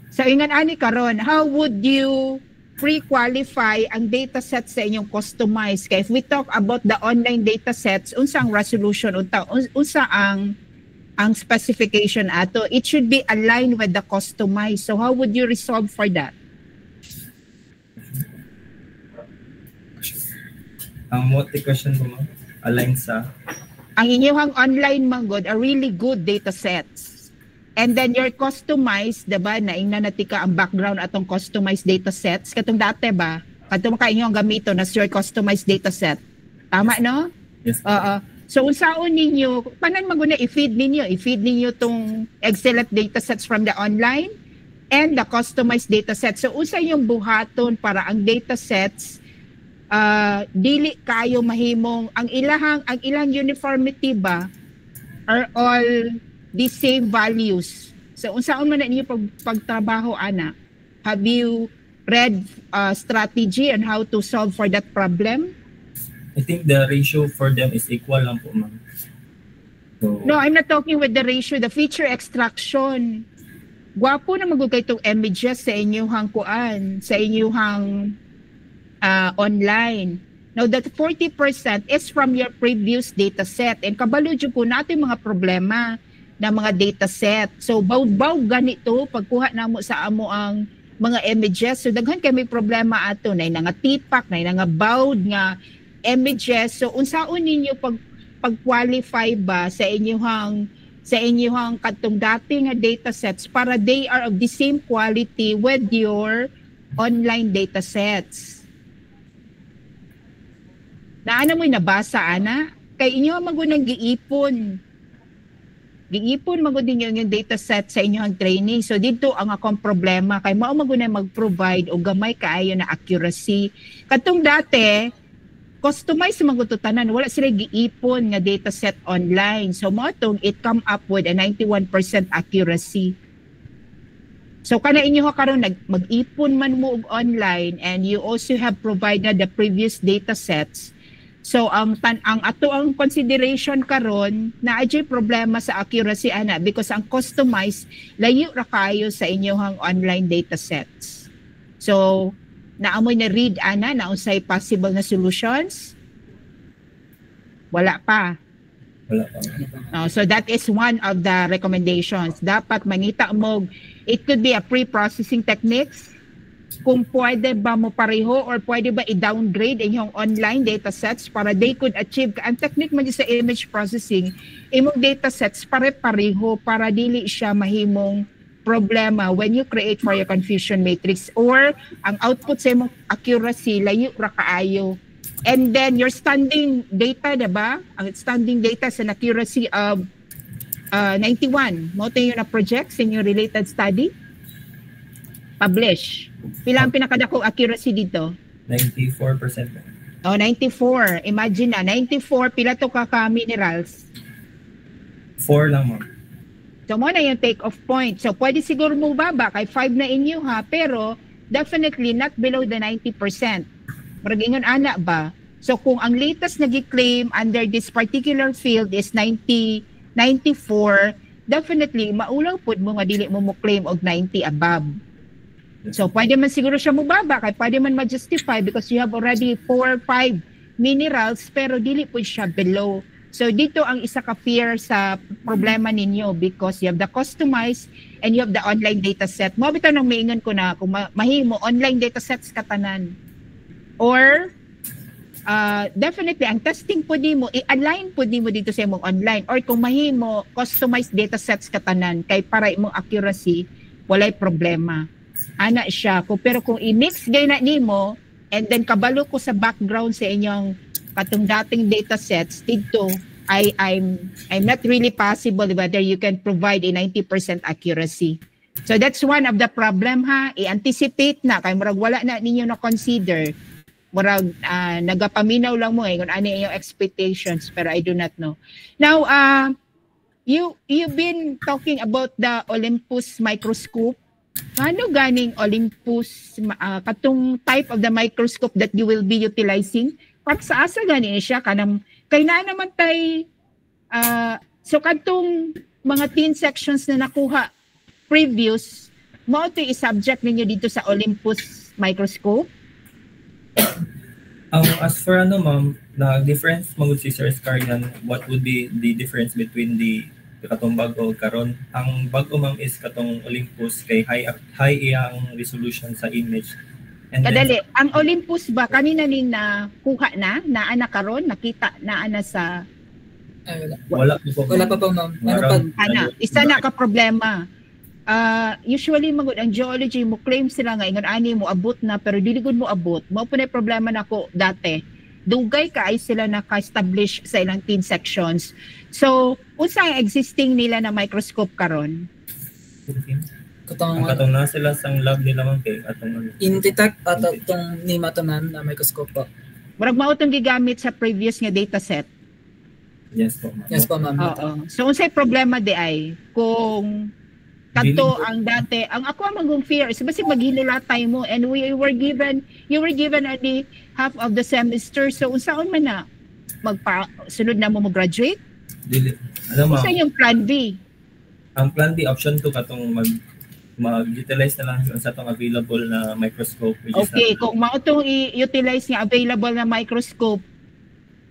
So ingan ani karon, how would you pre-qualify ang data sets sa inyong customized? Kaya if we talk about the online data sets, unsa ang resolution unsa ang specification ato? It should be aligned with the customized. So how would you resolve for that? Ang multi-question po, ma'am, align sa ang inyong online manggod are really good data sets. And then your customized, diba, na natika ang background atong customized data sets. Katong dati ba? Katong ka inyong gamito na your customized data set. Tama, no? Yes. So unsaon ninyo, panan maguna i-feed ninyo tong excellent data sets from the online and the customized data sets. So unsa yung buhaton para ang data sets dili kayo mahimong ang ilang uniformity ba are all the same values. So unsaon man na ninyo pagtrabaho ana? Have you read strategy on how to solve for that problem? I think the ratio for them is equal lang po, ma'am. So, No, I'm not talking with the ratio, the feature extraction. Gwapo na magugay itong images sa inyong kuan, sa inyong online. Now, that 40% is from your previous data set. And kabalo dyan po natin mga problema ng mga data set. So, baw ganito, pagkuha na mo sa amo ang mga images. So, daghan kami problema ato na nga tipak, na nga bowed nga images. So, unsaon ninyo pag-qualify ba sa inyong katong dati nga data sets para they are of the same quality with your online data sets? Naana mo'y nabasa, ana? Kay inyo magunang giipon magud ninyo yung data set sa inyong training. So dito ang akong problema kay mao magunang mag-provide og gamay kaayo na accuracy. Katong dati, customize magud tanan, wala sila giipon nga data set online. So mo tong it come up with a 91% accuracy. So kana inyo karon mag-ipon man mo og online and you also have provided the previous data sets. So ang ato ang consideration karon na adjay problema sa accuracy ana because ang customized layo ra kayo sa inyong online data sets. So naamoy na read ana na unsay possible na solutions? Wala pa. So that is one of the recommendations. Dapat mangita mo, it could be a pre-processing techniques. Kung pwede ba mo pareho or pwede ba i-downgrade inyong online data sets para they could achieve. Ang technique mo sa image processing, imong data sets pare-pareho para dili siya mahimong problema when you create for your confusion matrix or ang output sa imong accuracy layo ra kaayo. And then your standing data, diba? Ang standing data sa accuracy of 91. Mo tayo na project sa inyong related study? Publish. Pila ang pinakadakong accuracy dito? 94%. Oh, 94. Imagine na, 94, pila to ka minerals? 4 lang, ma'am. So mo na yung take-off point. So pwede siguro mo baba kay 5 na inyo ha, pero definitely not below the 90%. Marag ingon ana ba? So kung ang latest nag-claim under this particular field is 94, definitely maulang pud mo nga dili mo claim og 90 above. So pwede man siguro siya mubaba kay pwede man ma-justify because you have already 4 or 5 minerals pero dili pud siya below. So dito ang isa ka fear sa problema ninyo because you have the customized and you have the online data set. Mo bitaw nang maingon ko na kung mahimo online data sets katanan. Or definitely ang testing po nimo i-align po nimo dito sa imong online or kung mahimo customized data sets katanan kay para imong accuracy walay problema. Ana siya ko pero kung i-mix gay na nimo and then kabalo ko sa background sa inyong katong dating data sets dito I'm not really possible whether you can provide a 90% accuracy. So that's one of the problem ha. I-anticipate na kay murag wala na ninyo na consider. Murag nagapaminaw lang mo kung ano yung expectations pero I do not know. Now you've been talking about the Olympus microscope. Ano ganing Olympus katong type of the microscope that you will be utilizing? Para sa asa gani siya kanang kay na naman tay so kadtong mga 10 sections na nakuha previous mo to i-subject ninyo dito sa Olympus microscope. As for ma'am, na difference magud si Sir Scarian, what would be the difference between the katong bago karon? Ang bago ma'am is katong Olympus kay high iyang resolution sa image. And kadali, ang Olympus ba kanina ning nakuha na ana karon nakita na ana sa wala pa po ma'am. Isa na ka problema. Usually magud ang geology mo claim sila nga ingon ani mo abot na pero dili gud mo abot. Mao pa na problema nako dati. Dugay kaay sila naka-establish sa ilang 10 sections. So, unsa ang existing nila na microscope karon? Katong na sila sang lab nila man kay atong Intitech at atong nematoman na microscope po. Murag mao tong gigamit sa previous nga dataset. Yes po ma'am. Yes po ma'am. Oo. So unsay problema di ay kung kadto ang dati ang ako ang fear is basig maghinulatay mo and you were given only half of the semester so unsaon man na sunod na mo graduate? Dili. Ano ma'am? Unsa yung plan B? Ang plan B option 2 katong mag-utilize na lang sa itong available na microscope. Okay, kung mao itong i-utilize nga available na microscope,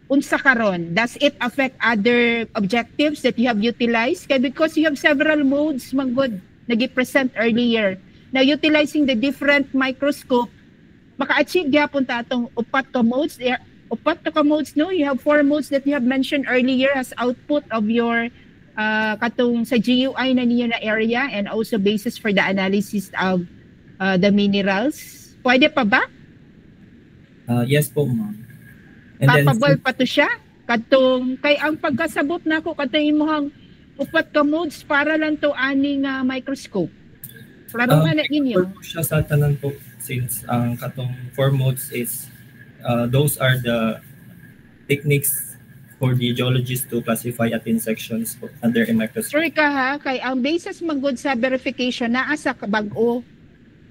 unsa karon? Does it affect other objectives that you have utilized? Kaya because you have several modes, magod, nag-present earlier. Now, utilizing the different microscope, maka-achieve gyapon ta atong upat ka modes. No? You have 4 modes that you have mentioned earlier as output of your katong sa GUI na niyo na area and also basis for the analysis of the minerals. Pwede pa ba? Yes po ma'am. Capable pa to siya? Katong kay ang pagkasabot nako katong imong upat ka modes para lang to aning microscope. Klaro man na ninyo. Siya sa tanan po since ang katong 4 modes is those are the techniques for the geologists to classify at sections under a microscope. Sure ka ha, kay ang basis magud sa verification naa sa bag-o.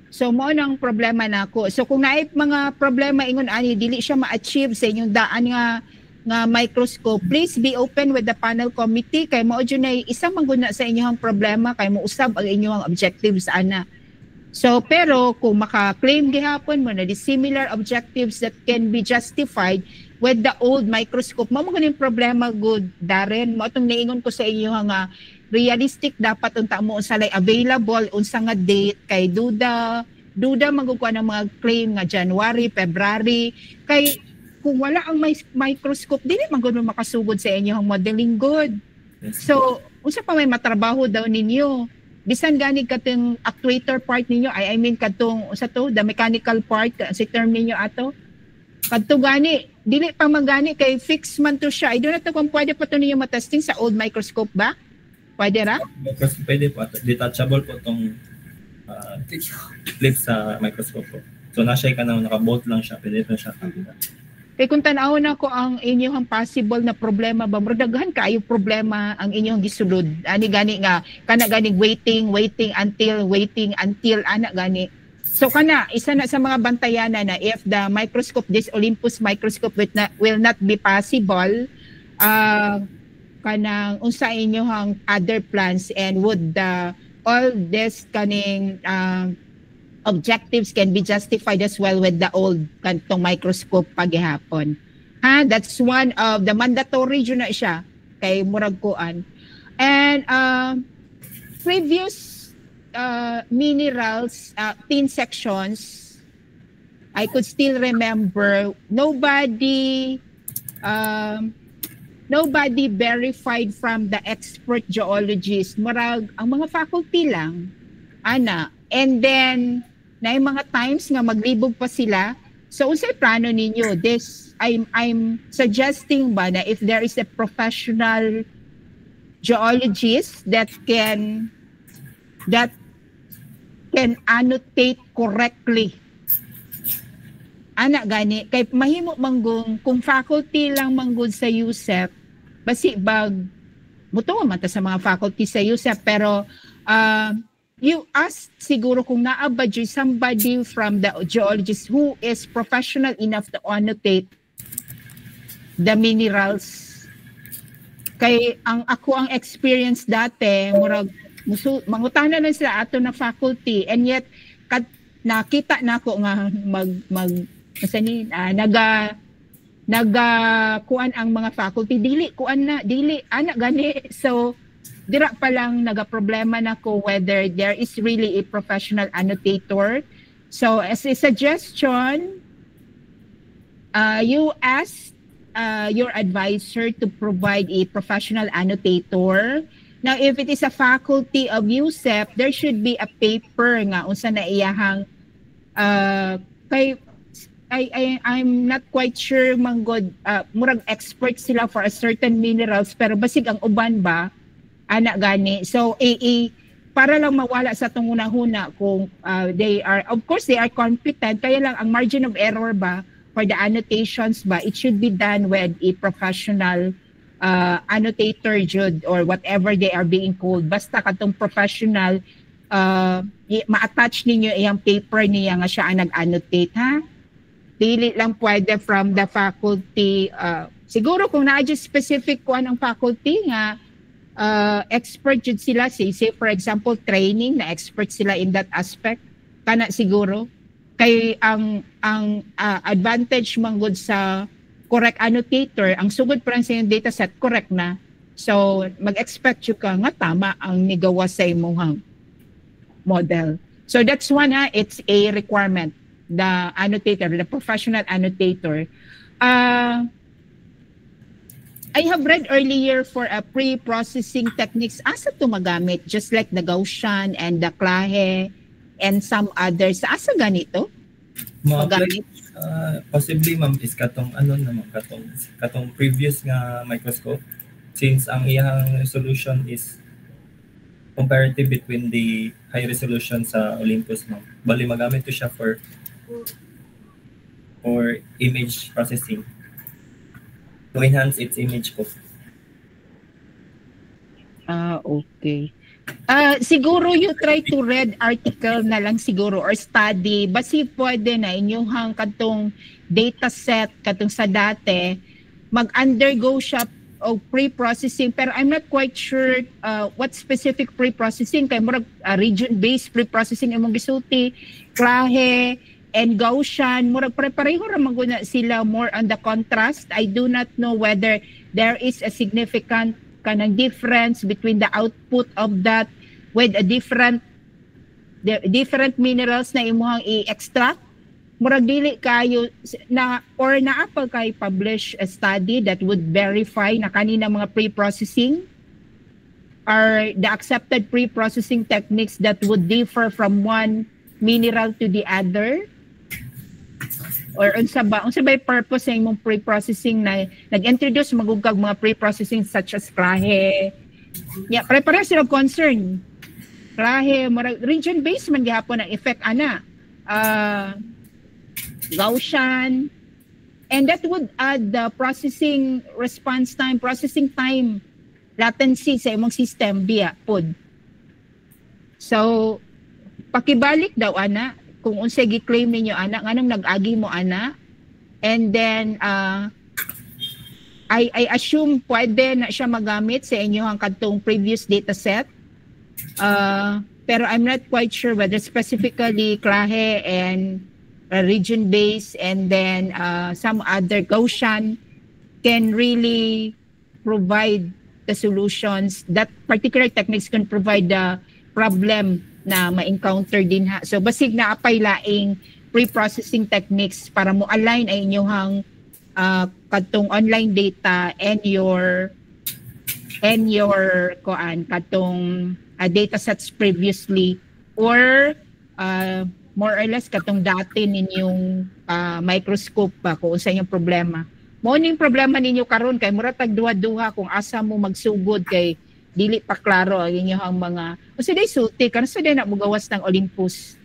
So mo nang problema nako. So kung naay mga problema ingon ani dili siya ma-achieve sa inyong daan nga microscope, please be open with the panel committee kay mao jud nay isa magud na sa inyong problema kay mo usab ang inyong objectives ana. So pero kung maka-claim gihapon mo na the similar objectives that can be justified with the old microscope, mo ganing problema good Darren. Mo atong niingon ko sa inyo nga realistic dapat unta mo unsa lay available unsa nga date kay duda magkukuha ng mga claim nga January, February kay kung wala ang microscope dili man gud makasugod sa inyong modeling good. So unsa pa may matrabaho daw ninyo bisan gani katong actuator part ninyo I mean katong unsa to the mechanical part sa term ninyo ato kadto gani dili pa magani kay fix man to siya. I don't know kung pwede pa to niyo matesting sa old microscope ba? Pwede ra? Pwede po. Detachable po itong flip sa microscope po. So naka-bolt lang siya. Pwede po siya. Kay kung tanaw na ko ang inyong possible na problema ba, daghan kaayo problema ang inyong gisulod. Ani gani nga, kana gani waiting until ana gani. So kana, isa na sa mga bantayanan na if the microscope, this Olympus microscope will not be possible, kanang unsa inyong other plans, and would all this kaning objectives can be justified as well with the old kantong microscope paghihapon. That's one of the mandatory jud na siya kay murag kuan. And previous minerals, 10 sections, I could still remember nobody verified from the expert geologists. Murag ang mga faculty lang ana, and then na mga times nga maglibog pa sila. So unsay plano ninyo? This I'm suggesting ba na if there is a professional geologist that can annotate correctly, ana gani kay mahimo manggong kung faculty lang manggod sa USEP basi bag mutuwa man ta sa mga faculty sa USEP, pero you ask siguro kung naabad somebody from the geologist who is professional enough to annotate the minerals. Kay ako ang experience dati, murag mangutana na sila ato na faculty, and yet nakita na ako nga kuan ang mga faculty dili ana gani. So dira pa lang nagaproblema na ko whether there is really a professional annotator. So as a suggestion, you ask your advisor to provide a professional annotator. Now if it is a faculty of USEP, there should be a paper nga unsa na iyahang kay I'm not quite sure manggod murag expert sila for a certain minerals, pero basig ang uban ba ana gani. So para lang mawala sa tong una-huna kung they are, of course they are competent, kaya lang ang margin of error ba for the annotations ba, it should be done with a professional annotator jud, or whatever they are being called. Basta katong professional ma-attach ninyo iyang paper niya nga siya ang nag-annotate, ha. Dili lang pwede from the faculty. Siguro kung na specific ko ang faculty nga expert jud sila, say for example training na expert sila in that aspect, kana siguro kay ang advantage manggod sa correct annotator, ang sugod pa sa yung dataset correct na, so mag-expect you ka nga tama ang nigawa sa imong model. So that's one, it's a requirement, the annotator, the professional annotator. I have read earlier for a pre-processing techniques, asa to magamit, just like the Gaussian and the Clahe and some others. Asa ganito magamit? Possibly ma'am is katong katong previous nga microscope, since ang iyang resolution is comparative between the high resolution sa Olympus, ma'am. Bali magamit to siya for image processing, to enhance its image po. Okay. Siguro you try to read article na lang siguro or study, basi pwede na inyong katong data set katong sa dati mag-undergo siya o pre-processing, pero I'm not quite sure what specific pre-processing, kay murag region-based pre-processing imong gisulti, Clahe and Gaussian, murag pareho ra maguna sila more on the contrast. I do not know whether there is a significant kanang difference between the output of that with a different minerals na imuhang i-extract. Murag dili kayo na, or naapa kay publish a study that would verify na kanina mga pre-processing are the accepted pre-processing techniques that would differ from one mineral to the other, or unsa ba purpose sa imong pre-processing na nag-introduce magugag mga pre-processing such as Clahe. Yeah, pare-pareho sila concern. Clahe, region based man gihapon ang effect ana. Gaussian, And that would add the processing response time, processing time, latency sa imong system biya pod. So, pakibalik daw ana kung unsay gi-claim ninyo ana nganong nag-agi mo ana. And then I assume pwede na siya magamit sa inyong kadtong previous data set. Pero I'm not quite sure whether specifically Clahe and region-based and then some other Gaussian can really provide the solutions. That particular techniques can provide the problem na ma-encounter din ha. So basig na apay laing pre-processing techniques para mo align ay inyong katong online data and your katong data sets previously or more or less katong dati ninyong microscope ba kung sa inyong problema. Mo ning problema ninyo karon kay mura tag duha-duha kung asa mo magsugod kay dili pa klaro ang inyong mga usa day sulti kan sa day na mugawas ng Olympus.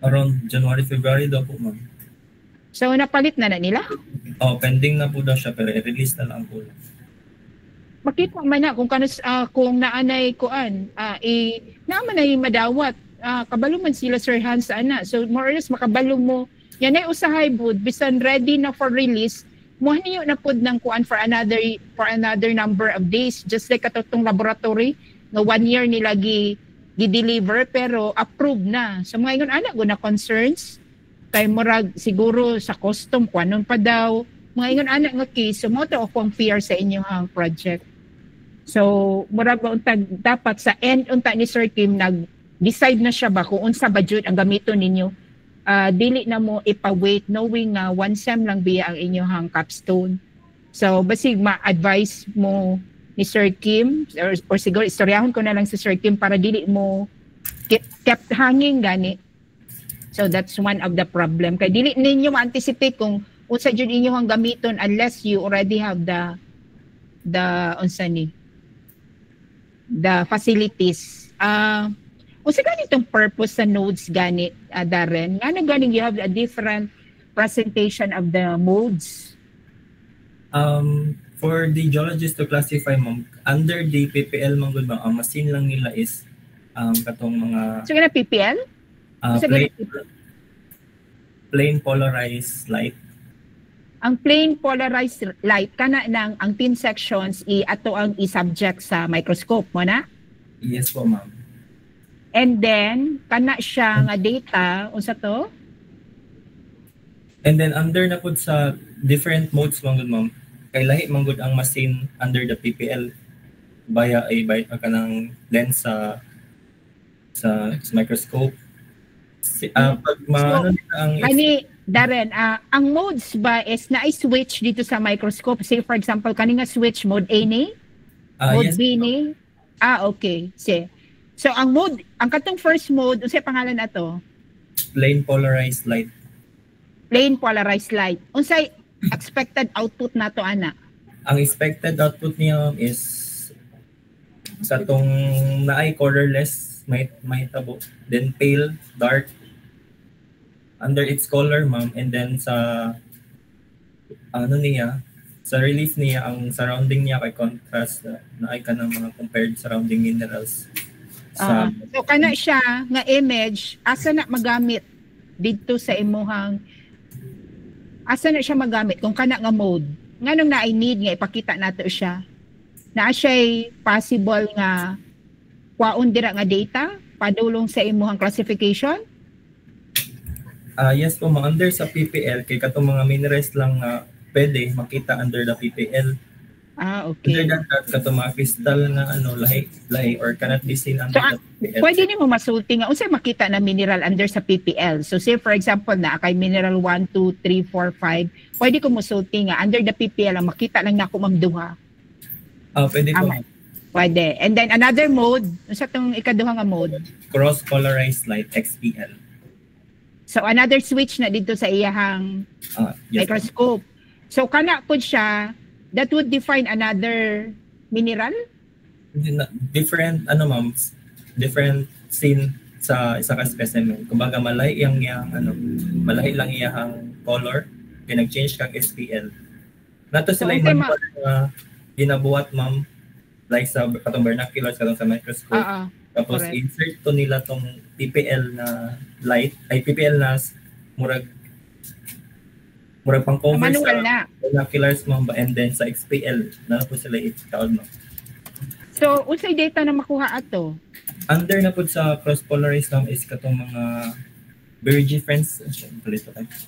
Around January, February daw po, ma'am. So napalit na nila? Pending na po daw siya pero i-release na lang po. Makita man na kung kung naanay kuan naman ay madawat kabalo man sila Sir Hans ana. So more or less makabalo mo yan ay usahay bud bisan ready na for release mo niyo na pud ng kuan for another number of days just like katong laboratory no 1 year nila gi-deliver pero approved na. So mga ingon ana guna concerns kay murag siguro sa custom kuanon pa daw mga ingon ana nga case so mo to akong fear sa inyong project. So murag ba untag dapat sa end unta ni Sir Kim nag-decide na siya ba kung unsa ba jud ang gamiton ninyo. Dili na mo ipa-wait knowing nga one sem lang biya ang inyong capstone. So basig ma-advise mo ni Sir Kim or siguro istoryahon ko na lang si Sir Kim para dili mo kept hanging gani. So that's one of the problem. Kay dili ninyo ma-anticipate kung unsa jud inyong gamiton unless you already have the facilities. Unsa ganitong purpose sa nodes gani Darren? Ngano ganing you have a different presentation of the modes? For the geologist to classify ma'am, under the PPL ma'am good ma'am, ang machine lang nila is katong mga So gana PPL? Plain polarized light. Ang plain polarized light kana nang ang 10 sections ato ang i-subject sa microscope mo na? Yes po ma'am. And then kana siya nga data unsa to? And then under na pud sa different modes ma'am good ma'am, kay lahi man gud ang machine under the PPL by kanang lens sa microscope. Pag ang Darren, ang modes ba is na-switch dito sa microscope? Say for example, kaninga switch mode A ni? Mode yes, B ni? Okay. Sige. So ang katong first mode, unsay pangalan nato? Plain polarized light. Plain polarized light. Unsay expected output nato ana? Ang expected output niya is sa tong naay colorless, may tabo, then pale, dark under its color ma'am, and then sa sa relief niya ang surrounding niya kay contrast na ay kanang mga compared surrounding minerals. So kana siya nga image asa na magamit dito sa imuhang asa na siya magamit kung kana nga mode nganong na I need nga ipakita nato siya na siya possible nga kwaon dira nga data padulong sa imuhang classification. Yes po, under sa PPL kay katong mga minerals lang nga pwede makita under the PPL. Okay. Under that katong mga crystal na lahi or cannot be seen under the PPL. Pwede nimo masulti nga unsay makita na mineral under sa PPL. So say for example na kay mineral 1, 2, 3, 4, 5, pwede ko masulti nga under the PPL ang makita lang nako ma'am duha. Pwede po. Pwede. And then another mode, unsa tong ikaduha nga mode? Cross polarized light XPL. So another switch na dito sa iyahang yes, microscope. So kana pud siya that would define another mineral? Different ma'am, different scene sa isa ka specimen. Kumbaga malahi lang iyang color kaya nag-change kag SPL. Nato So, sila okay, yung manual na ginabuhat, ma'am, like sa katong vernaculars, katong sa microscope. Tapos correct. insert to nila tong PPL na light, ay PPL na murag pang cover Manual sa na. vernaculars, ma'am, and then sa XPL na po sila itawag, ma'am. So, unsay data na makuha ato? Under na po sa cross-polarized, ma'am, is katong mga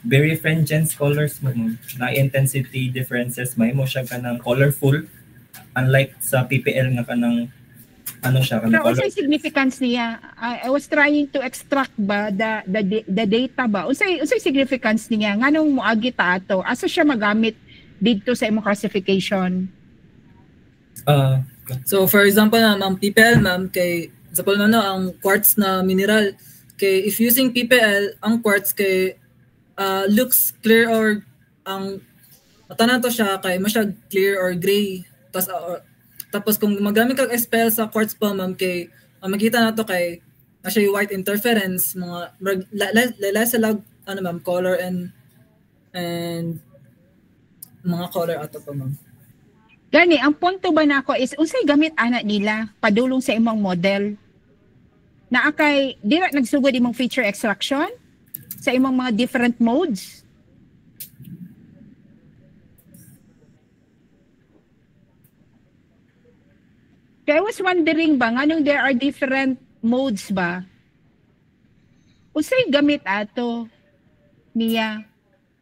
birefringence colors mo, ma'am, na intensity differences, may mo siya kanang colorful, unlike sa PPL nga kanang ano siya kanang So, color. unsay significance niya? I was trying to extract ba the data ba? Unsay significance niya? Nganong moagi ta ato? Asa siya magamit dito sa imong classification? So for example na ma'am PPL ma'am kay example na ang quartz na mineral kay if using PPL ang quartz kay looks clear or ang mata na to siya kay masyad clear or gray tapos kung magamit kag SPL sa quartz pa ma'am kay makita na to kay na siya white interference mga lala sa lag ano ma'am color and mga color ato pa ma'am. Gani, ang punto ba nako is unsay gamit ana nila padulong sa imong model? Naa kay dira nagsugod imong feature extraction sa imong mga different modes? Kaya I was wondering ba nganong there are different modes ba? Unsay gamit ato niya?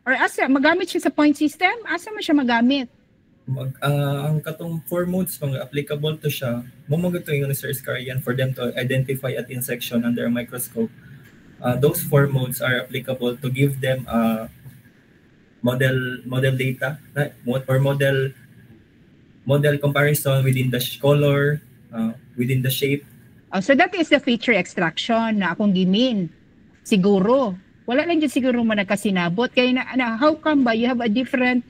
Or asa magamit siya sa point system? Asa man siya magamit? Ang katong 4 modes mga applicable to siya, to yung Sir Iscarian for them to identify at intersection under a microscope. Those 4 modes are applicable to give them model data or model comparison within the color, within the shape. So that is the feature extraction na akong gimin. Siguro. Wala lang dyan siguro man nagkasinabot. Kaya how come ba you have a different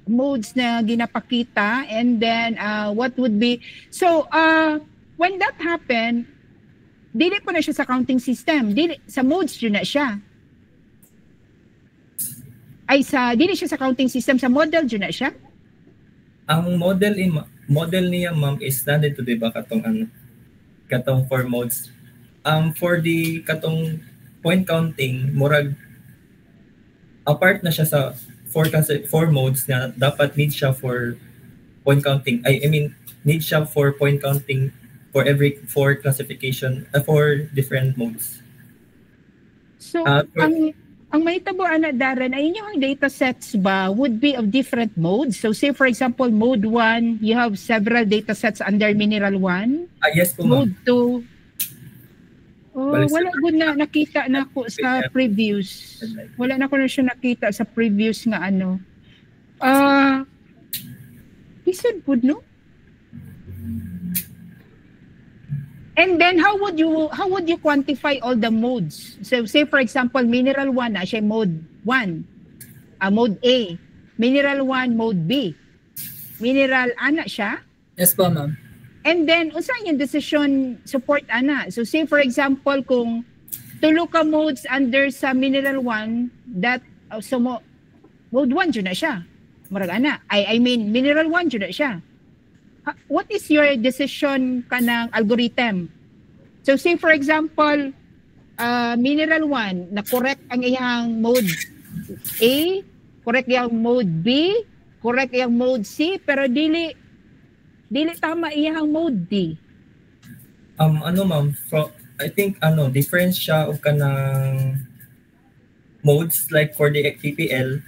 modes na ginapakita and then what would be so when that happened dili po na siya sa counting system, dili sa modes yun na siya dili siya sa counting system, sa model yun na siya. Ang model niya ma'am is standard to diba katong 4 modes for the katong point counting murag apart na siya sa 4 modes na dapat need siya for point counting. I mean, need siya for point counting for every 4 classification, 4 different modes. So, ang mahitabo ana Darren, ay inyong data sets ba would be of different modes? So, say for example, mode 1, you have several data sets under mineral 1. Yes po, mode ma'am. 2, wala ko na nakita na ako sa previews. Wala na ko na siya nakita sa previews nga ano. Isod po, no? And then how would you quantify all the modes? So say for example, mineral 1 na siya mode 1. Mode A. Mineral 1 mode B. Mineral ana siya? Yes po, ma'am. And then, usahan yung decision support ana. So say for example, kung tulo ka modes under sa mineral 1, that, so mode 1 dyan na siya. Marag ana. I mean, mineral 1 dyan na siya. What is your decision kanang algorithm? So say for example, mineral 1, na correct ang iyang mode A, correct yung mode B, correct yung mode C, pero dili tama iyang mode D. Ma'am, I think difference siya og kanang modes like for the PPL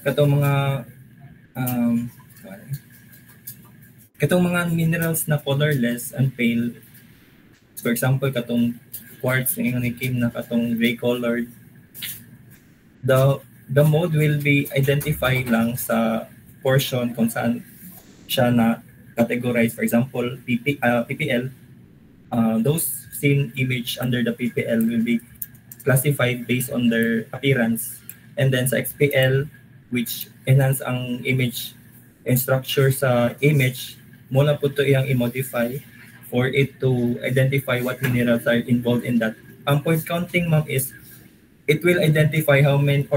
katong mga minerals na colorless and pale. For example, katong quartz na Kim na katong gray colored. The mode will be identified lang sa portion kung saan siya na categorize. For example, PPL, those seen image under the PPL will be classified based on their appearance. And then sa XPL, which enhance ang image and structure sa image, mula po ito iyang i-modify for it to identify what minerals are involved in that. Ang point counting, ma'am, is it will identify how many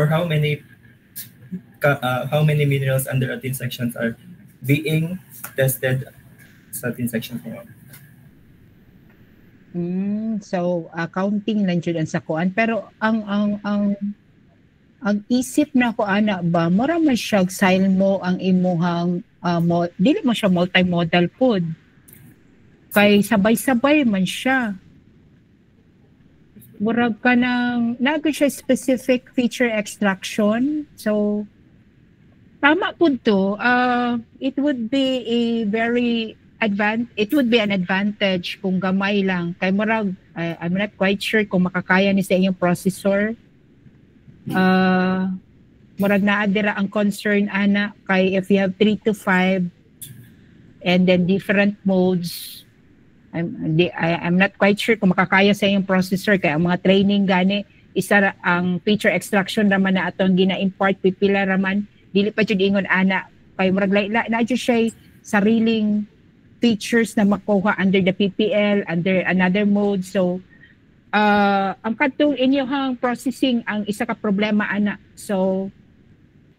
how many minerals under a thin sections are being tested sa thin sections mo. So counting lang jud ang sakuan, pero ang isip na ko ana ba mura man siya style mo ang imuhang dili mo siya multimodal food. Kay sabay-sabay man siya. Murag ka ng nagay siya specific feature extraction. So tama po to. It would be an advantage kung gamay lang. Kay murag, I'm not quite sure kung makakaya ni sa inyong processor. Murag naadira ang concern ana kay if you have 3 to 5 and then different modes. I'm not quite sure kung makakaya sa inyong processor kay ang mga training gani isa ang feature extraction raman na atong gina-import pipila raman dili pa jud ingon ana kay murag laila na jud siya sariling features na makuha under the PPL, under another mode. So, ang katong inyong processing ang isa ka problema ana. So,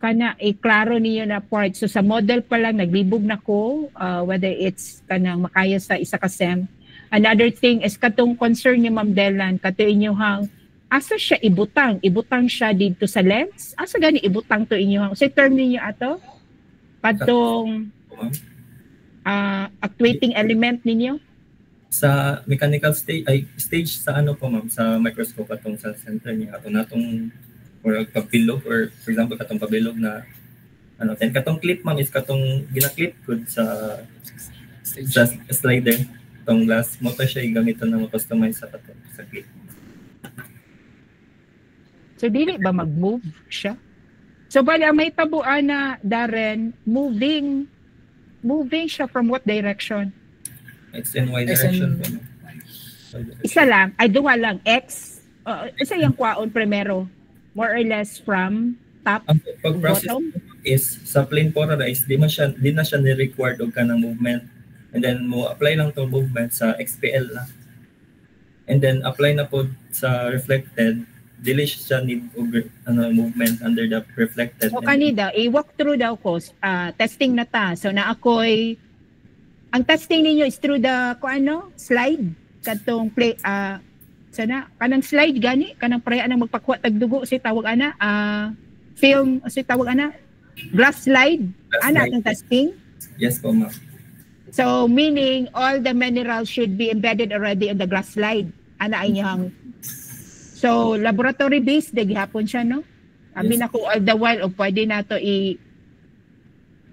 kana klaro niyo na part. So, sa model pa lang, naglibog na ko, whether it's kanang makaya sa isa ka SEM. Another thing is katong concern ni Ma'am Delan, katong inyong asa siya ibutang? Ibutang siya dito sa lens? Asa gani ibutang to inyong? Sa term ninyo ato? Katong actuating element ninyo? Sa mechanical stage sa ano po ma'am, sa microscope atong sa center niya atong natong or pabilog or for example katong pabilog na ano then katong clip ma'am is katong gina-clip good sa slider tong glass mo to siya gamiton na ma-customize sa clip. So dili ba mag-move siya? So bali ang may tabuan na Darren moving siya from what direction? X and Y direction po. Isa lang, ay duwa lang, X. Isa yung kwaon primero. More or less from top to bottom. Is sa plane polarized, di na siya ni-required og kanang movement. And then mo apply lang to movement sa XPL na. And then apply na po sa reflected, dili siya need movement under the reflected. O kanida, i-walk through daw ko, testing na ta. So na ako'y, ang testing ninyo is through the, slide, katong play, sana, kanang slide gani, kanang pareha nang magpakuha tagdugo, si tawag ana, film, si tawag ana, glass slide, ana atong testing? Yes po ma'am. So meaning, all the minerals should be embedded already on the glass slide. Ana ay niyang. So, laboratory based, gihapon siya, no? Abi na ko all the while, o pwede na to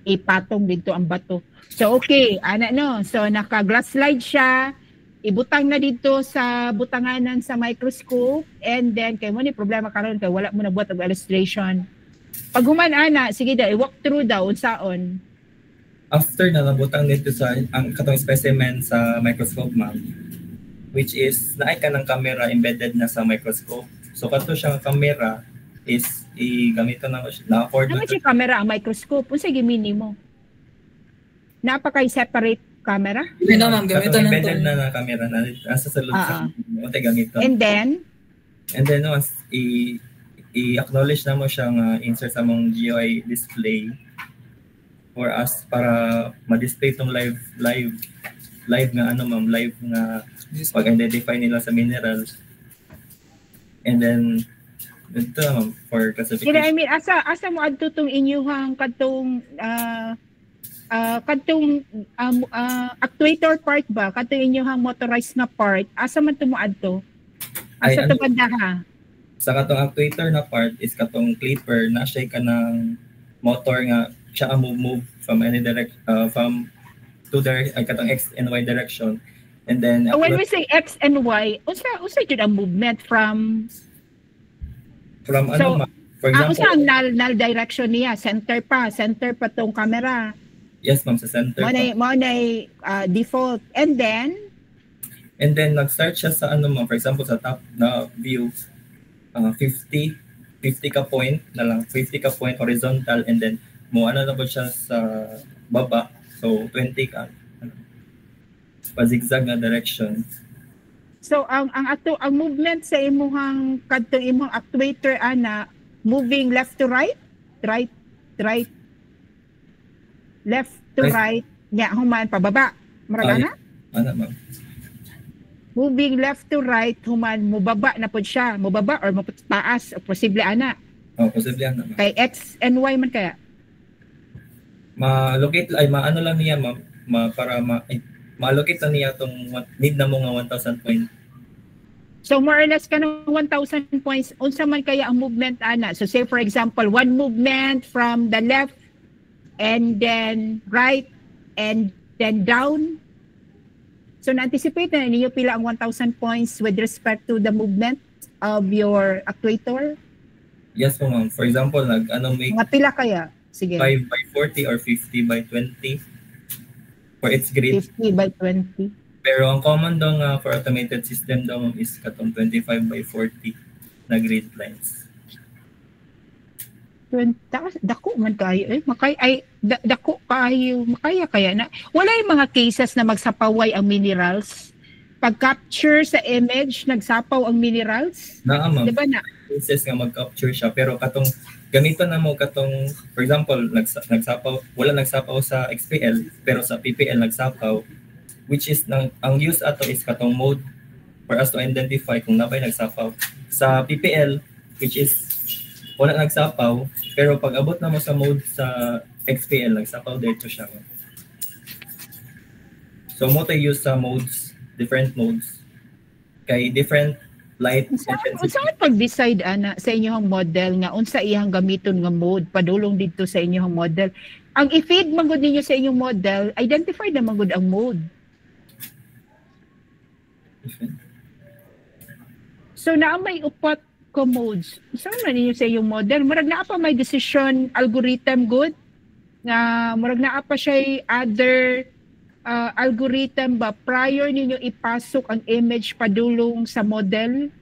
ipatong dito ang bato. So, okay, no? So, naka-glass slide siya, ibutang na dito sa butanganan sa microscope, and then, kay mo ni problema karon kay wala mo na buhat og illustration. Pag human, sige daw, i-walk through daw, unsaon. After na nabutang dito sa ang katong specimen sa microscope, ma'am, which is naay ka ng camera embedded na sa microscope. So kato siyang camera is gamiton na na-afford na. Ano siya camera ang microscope? Unsa gimini mo? Napakay separate camera? Hindi na ma'am, gamiton na embedded na camera na nasa sulod sa unta gamiton. And then once i-acknowledge na mo siyang insert sa mong GUI display for us para ma-display tong live nga live nga pag-identify nila sa minerals. And then ito for classification. I mean, asa mo adto tong inyuhang katong actuator part ba? Katong inyuhang motorized na part, asa man to mo adto? Asa to banda ha? Sa katong actuator na part is katong clipper na siya ka ng motor nga siya move from any from to the katong X and Y direction. And then when we say X and Y, usa jud ang movement from for example, usa ang null direction niya, center pa tong camera. Yes ma'am, sa center. Mo na default. And then nag-start siya sa ma'am, for example sa top na view 50 ka point na lang, 50 ka point horizontal, and then mo na ba siya sa baba, so 20 ka pa-zigzag na direction. So ang movement sa imong kadtong imong actuator moving left to right? right, left to right, nya human pababa. Murag ana? Ana ma'am. Moving left to right, human mubaba na pod siya, mubaba or mapataas, o posible ana. Posible ana ma'am. Kay X and Y man kaya. Ma-locate ay maano lang niya ma'am, para ma-allocate lang niya tong need na mo nga 1,000 point. So more or less kanang 1,000 points, unsa man kaya ang movement ana? So say for example, one movement from the left and then right and then down. So na-anticipate na ninyo pila ang 1,000 points with respect to the movement of your actuator? Yes po ma'am. For example, make Mga pila kaya? Sige. 5 by 40 or 50 by 20 for its grid. 50 by 20. Pero ang common daw nga for automated system daw is katong 25 by 40 na grid lines. 20, dako man kayo dako kayo makaya kaya na wala yung mga cases na magsapaway ang minerals pag capture sa image nagsapaw ang minerals ma'am. Diba na Cases nga mag-capture siya pero katong gamiton na mo katong for example wala nagsapaw sa XPL pero sa PPL nagsapaw which is ang use ato is katong mode for us to identify kung nabay nagsapaw sa PPL which is wala nagsapaw, pero pag abot na mo sa mode sa XPL, nagsapaw dito siya. So mo tayo use sa modes, different modes, kay different light intensity. Saan pag-decide ana sa inyong model nga unsa iyang gamiton nga mode padulong dito sa inyong model? Ang i-feed man gud ninyo sa inyong model, identify na man gud ang mode. So naa may upat modes. Saan man ninyo sa iyong model? Murag naa pa may decision algorithm good? Nga murag naa pa siya other algorithm ba prior ninyo ipasok ang image padulong sa model?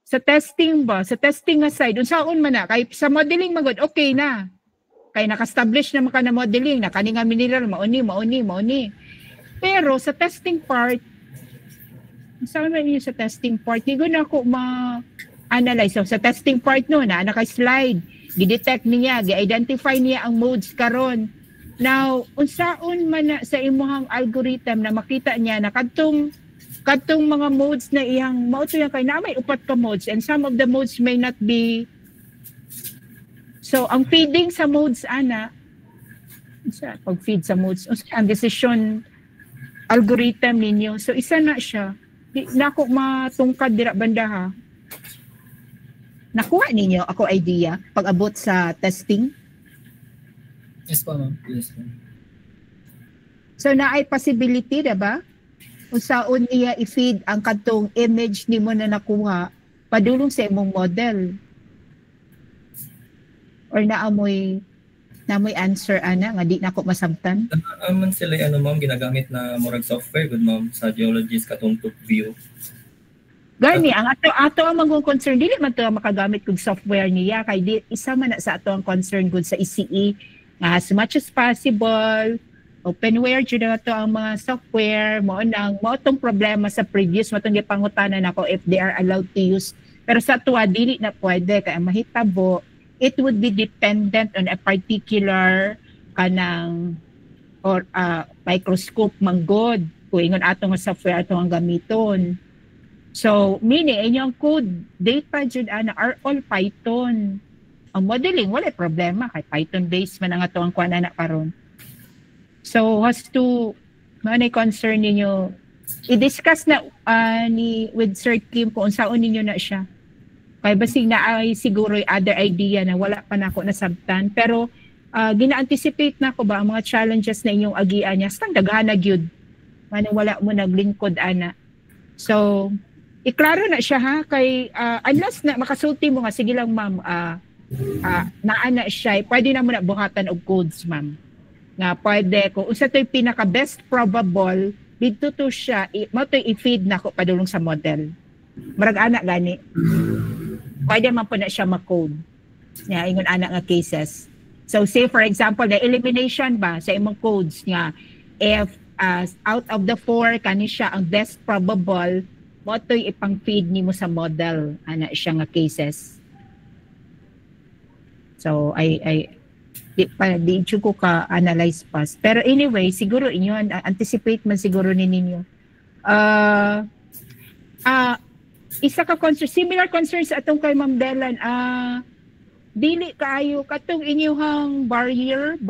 Sa testing ba? Sa testing aside, unsaon man na? Kay sa modeling magod, okay na. Kay naka-establish naman ka na modeling, na kaninga mineral, mauni. Pero sa testing part, saan man yun sa testing part? Hindi ko na ako ma-analyze. So, sa testing part no, na naka-slide, di-detect niya, gi-identify niya ang modes karon. Now, unsaon man na sa imuhang algorithm na makita niya na kadtong mga modes na iyang mauto yan kay na may upat ka modes and some of the modes may not be. So, ang feeding sa modes ana, pag-feed sa modes, ang decision algorithm ninyo. So, isa na siya. Di na ako matungkad dira banda ha. Nakuha ninyo ako idea pag abot sa testing? Yes po ma'am. Yes ma'am. So naay possibility diba? Unsaon niya i-feed ang kadtong image nimo na nakuha padulong sa imong model? Or naamoy answer ana nga di na ako masabtan? Aman sila ma'am ginagamit na murag software good ma'am sa geologist katong top view. Gani ang ato ang magong concern dili man to makagamit kog software niya kay di isa man na sa ato ang concern good sa ECE as much as possible openware jud ato ang mga software mo tong problema sa previous mo tong gipangutanan nako if they are allowed to use pero sa tuwa dili na pwede kay mahitabo it would be dependent on a particular kanang or microscope manggod kung ingon ato nga software ato ang gamiton. So, meaning inyong code data jud ana are all Python. Ang modeling wala problema kay Python based man ang ato ang kuan ana karon. So, has to manay concern ninyo i-discuss na with Sir Kim kung unsaon ninyo na siya. Kay basig na ay siguro other idea na wala pa na ako nasabtan pero gina-anticipate na ko ba ang mga challenges na inyong agian niya stang daghana gyud manang wala mo naglingkod ana. So iklaro na siya ha kay unless na makasulti mo nga sige lang ma'am naana siya pwede na mo na buhatan og codes ma'am nga pwede ko unsa toy pinaka best probable dito to siya mo to i-feed na ko padulong sa model murag ana gani pwede man po na siya ma-code nga ingon ana nga cases. So say for example the elimination ba sa imong codes nga if out of the 4 kani siya ang best probable mo to'y ipang-feed nimo sa model ana siya nga cases. So di ko ka-analyze pa. Pero anyway, siguro inyo, anticipate man siguro ninyo. Isa ka similar concerns atong kay Ma'am Delan, dili kaayo katong inyong barrier,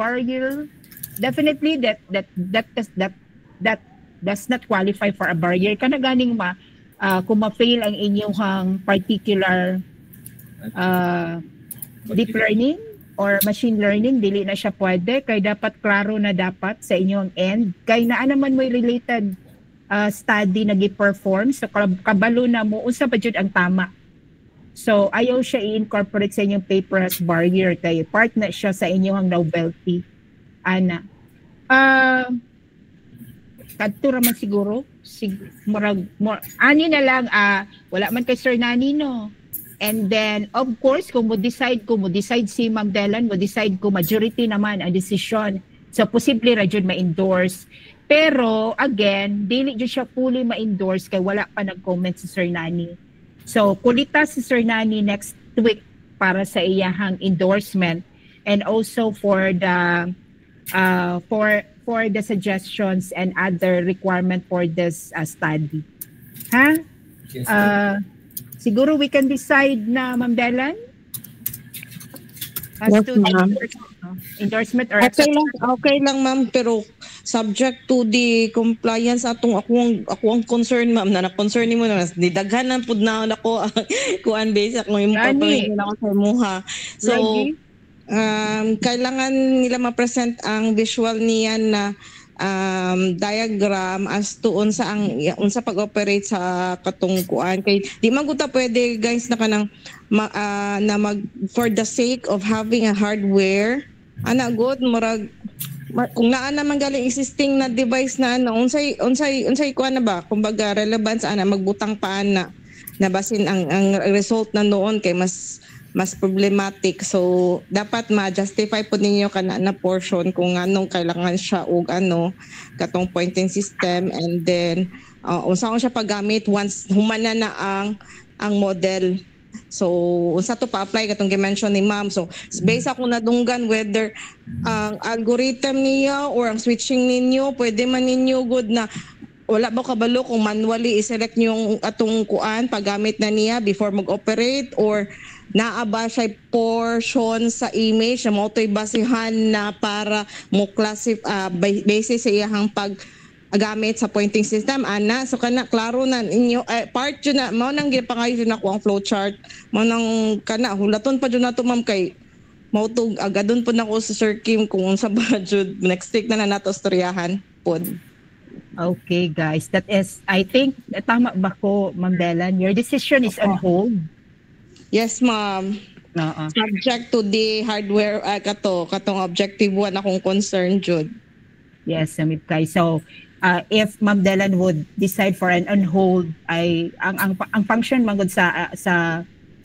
definitely that does not qualify for a barrier. Kana ganing kung ma-fail ang inyong particular deep learning or machine learning, dili na siya pwede. Kay dapat klaro na dapat sa inyong end. Kay naa naman may related study na gi-perform. So kabalo na mo, unsa ba jud ang tama. So ayaw siya i-incorporate sa inyong paper as barrier. Kay part na siya sa inyong novelty. Ana. Kadto raman siguro. Ani na lang, wala man kay Sir Nani, no? And then, of course, kung mo decide si Ma'am Delan, majority naman ang decision. So, posible ra jud ma-endorse. Pero, again, dili jud siya fully ma-endorse kay wala pa nag-comment si Sir Nani. So, kulita si Sir Nani next week para sa iyahang endorsement and also for the suggestions and other requirement for this study. Ha? Yes, Siguro we can decide na, Ma'am Delan? As Yes, to ma'am. endorsement or Okay lang ma'am, pero subject to the compliance atong ako ang concern ma'am, na concern nimo na didaghanan pud na ako kuan base ako yung Gani. papalit na ako sa imuha. So Lagi? kailangan nila ma-present ang visual niya na diagram as to unsa pag-operate sa katong kuan. Kay di man gud ta pwede guys na kanang na mag for the sake of having a hardware ana good murag kung naa naman galing existing na device na unsay kuan na ba kumbaga relevance ana magbutang pa na basin ang result na noon kay mas problematic. So dapat ma-justify po ninyo kana na portion kung anong kailangan siya og katong pointing system, and then unsa siya paggamit once humana na ang model. So unsa to pa-apply katong gi-mention ni ma'am. So based ako nadunggan whether ang algorithm niya or ang switching ninyo pwede man ninyo good na wala ba kabalo kung manually i-select yung atong kuan paggamit na niya before mag-operate, or naa ba siya portion sa image na mo to'y basihan na para mo classify basis sa iyang paggamit sa pointing system ana. So kana klaro na inyo part yun na mao nang gipangayo na ko ang flowchart mao nang kana hulaton pa jud nato ma'am kay mao to agadon po nako sa Sir Kim kung unsa ba jud next week na nato istoryahan pod. Okay, guys. That is, I think, tama ba ko, Ma'am Delan? Your decision is on hold. Yes ma'am. Oo. Subject to the hardware katong objective 1 akong concern jud. Yes, Samip Kai. So, if Ma'am Delan would decide for an on hold, ang function mangod sa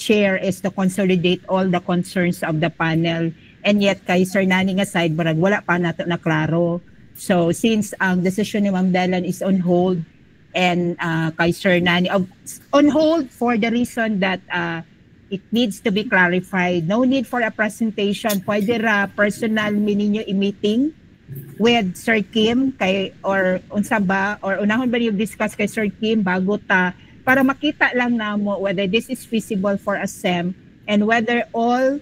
chair is to consolidate all the concerns of the panel. And yet, kay Sir Nani nga side, barag wala pa nato na klaro. So, since ang decision ni Ma'am Delan is on hold, and kay Sir Nani, on hold for the reason that it needs to be clarified. No need for a presentation. Pwede ra personal ninyo i-meeting with Sir Kim or unsa ba or unahon ba niyo discuss kay Sir Kim bago para makita lang namo whether this is feasible for a SEM and whether all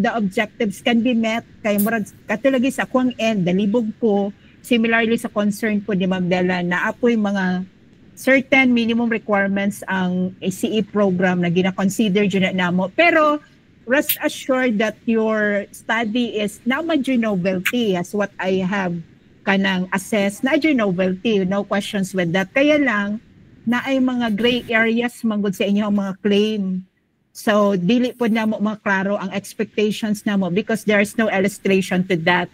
the objectives can be met. Kay murag katulagi sa akong end dalibog ko similarly sa concern ko ni Ma'am Delan na apoy mga certain minimum requirements ang ACE program na gina-consider dyan na namo. Pero rest assured that your study is now major novelty as what I have kanang assessed na major novelty. No questions with that. Kaya lang na ay mga gray areas manggod sa inyo ang mga claim. So dili po namo mga klaro ang expectations namo because there's no illustration to that.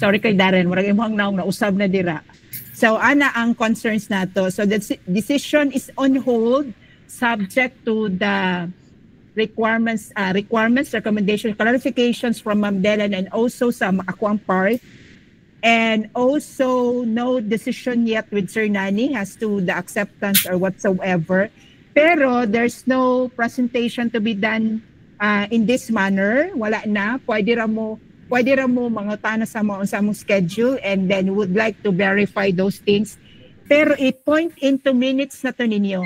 Sorry kay Darren, murag imong naong nausab na dira. So ana ang concerns nato. So the decision is on hold subject to the requirements, recommendations, clarifications from Ma'am Delan and also sa ako ang part. And also no decision yet with Sir Nani as to the acceptance or whatsoever. Pero there's no presentation to be done in this manner, wala na, pwede ra mo mga tana sa mong schedule, and then would like to verify those things. Pero i-point into minutes na to ninyo.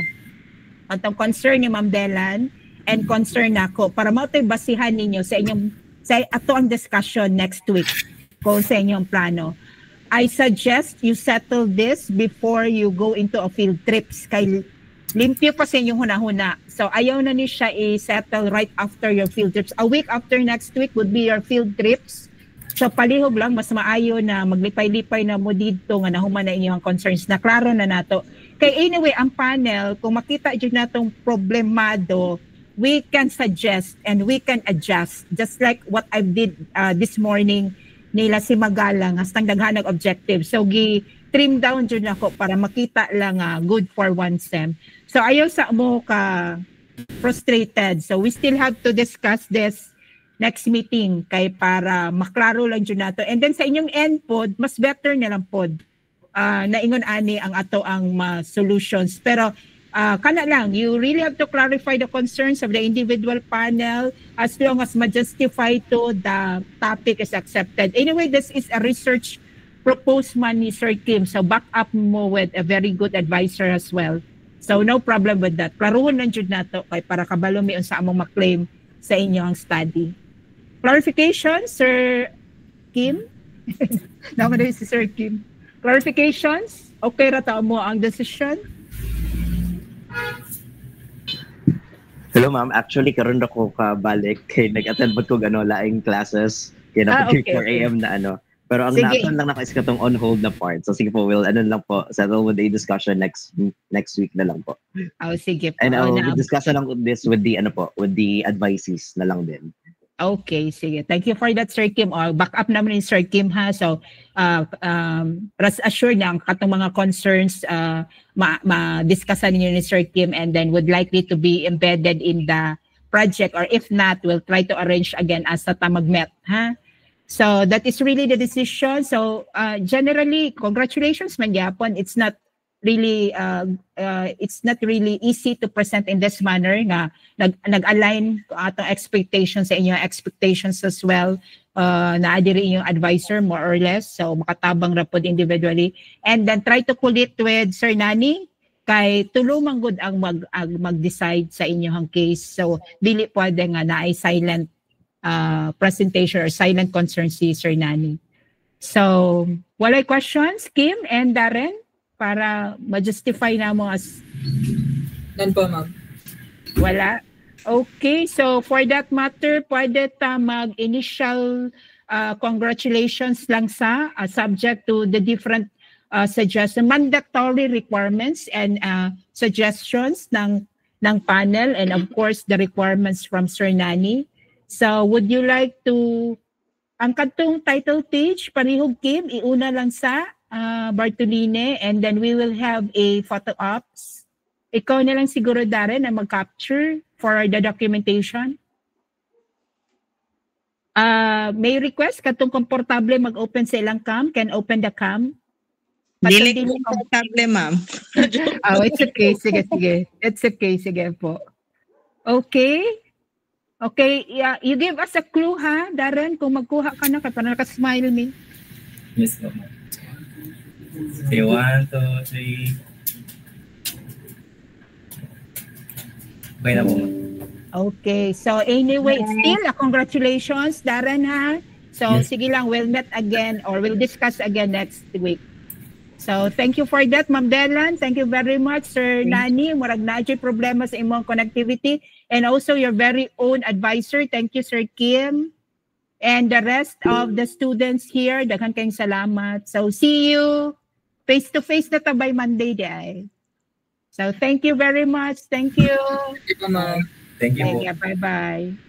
Atong concern ni Ma'am Delan and concern nako para mao-tay basihan ninyo sa ato ang discussion next week kung sa inyong plano. I suggest you settle this before you go into a field trips. Kay limpyo pa sa inyong hunahuna. So ayaw na ni siya i-settle right after your field trips. A week after next week would be your field trips. So palihog lang, mas maayo na maglipay-lipay na mo dito nga nahuman na inyong concerns na klaro na nato. Kay anyway, ang panel, kung makita dyan natong problemado, we can suggest and we can adjust. Just like what I did this morning nila si Magalang hastang daghanag objective. So trim down dyan ako para makita lang good for one SEM. So ayaw sa mo ka frustrated. So we still have to discuss this next meeting kay para maklaro lang dyan nato. And then sa inyong end pod, mas better na lang pod na ingon ani ang ato ang solutions. Pero kana lang, you really have to clarify the concerns of the individual panel as long as ma-justify to the topic is accepted. Anyway, this is a research proposed man ni Sir Kim. So back up mo with a very good advisor as well. So no problem with that. Klaruhon lang dyan nato kay para kabalo mi sa among maklaim sa inyong study. Clarification, Sir Kim? Naman na si Sir Kim. Clarifications? Okay ra ta mo ang decision? Hello ma'am, actually karon ako kabalik kay nag-attend po ko laing classes kay na 4 AM na pero ang naton lang naka is katong on hold na part. So sige po, we'll lang po settle with the discussion next week na lang po. Sige po. And I'll discuss lang this with the with the advices na lang din. Okay, sige. Thank you for that, Sir Kim. Back up naman ni Sir Kim ha. So, rest assured na ang katong mga concerns ma-discussan ninyo ni Sir Kim and then would likely to be embedded in the project, or if not, we'll try to arrange again as sa tamagmet, ha? So, that is really the decision. So, generally, congratulations man yapon. It's not really easy to present in this manner nga nag-align atong expectations sa inyong expectations as well, na adiri yung advisor more or less, so makatabang ra pod individually, and then try to pull it with Sir Nani kay tulo man gud ang mag-decide sa inyong case. So dili pwede nga naay silent presentation or silent concern si Sir Nani. So walay questions, Kim and Darren, para ma-justify na mo as... None po, ma'am. Wala? Okay, so for that matter, pwede ta mag-initial congratulations lang sa subject to the different mandatory requirements and suggestions ng panel, and of course the requirements from Sir Nani. So would you like to... Ang katong title page, parihog Kim, iuna lang sa Bartolini, and then we will have a photo ops. Ikaw na lang siguro, Darren, na mag-capture for the documentation. May request katong komportable mag-open sa ilang cam, can open the cam. Dili komportable, ma'am. It's okay. Sige. It's okay. Sige po. Okay. Okay, you give us a clue ha, Darren, kung magkuha ka na, kaya parang nakasmile me. Yes, ma'am. Say 1, 2, 3. Okay na po. Okay, so anyway, still congratulations, Darren ha. So Yes. sige lang, we'll meet again or we'll discuss again next week. So thank you for that, Ma'am Delan. Thank you very much, Sir Nani. Murag na dyan problema sa imong connectivity. And also your very own advisor. Thank you, Sir Kim. And the rest of the students here, daghan kayong salamat. So see you face-to-face na by Monday day. So thank you very much. Thank you. Thank you, ma'am. Thank you po. Bye-bye.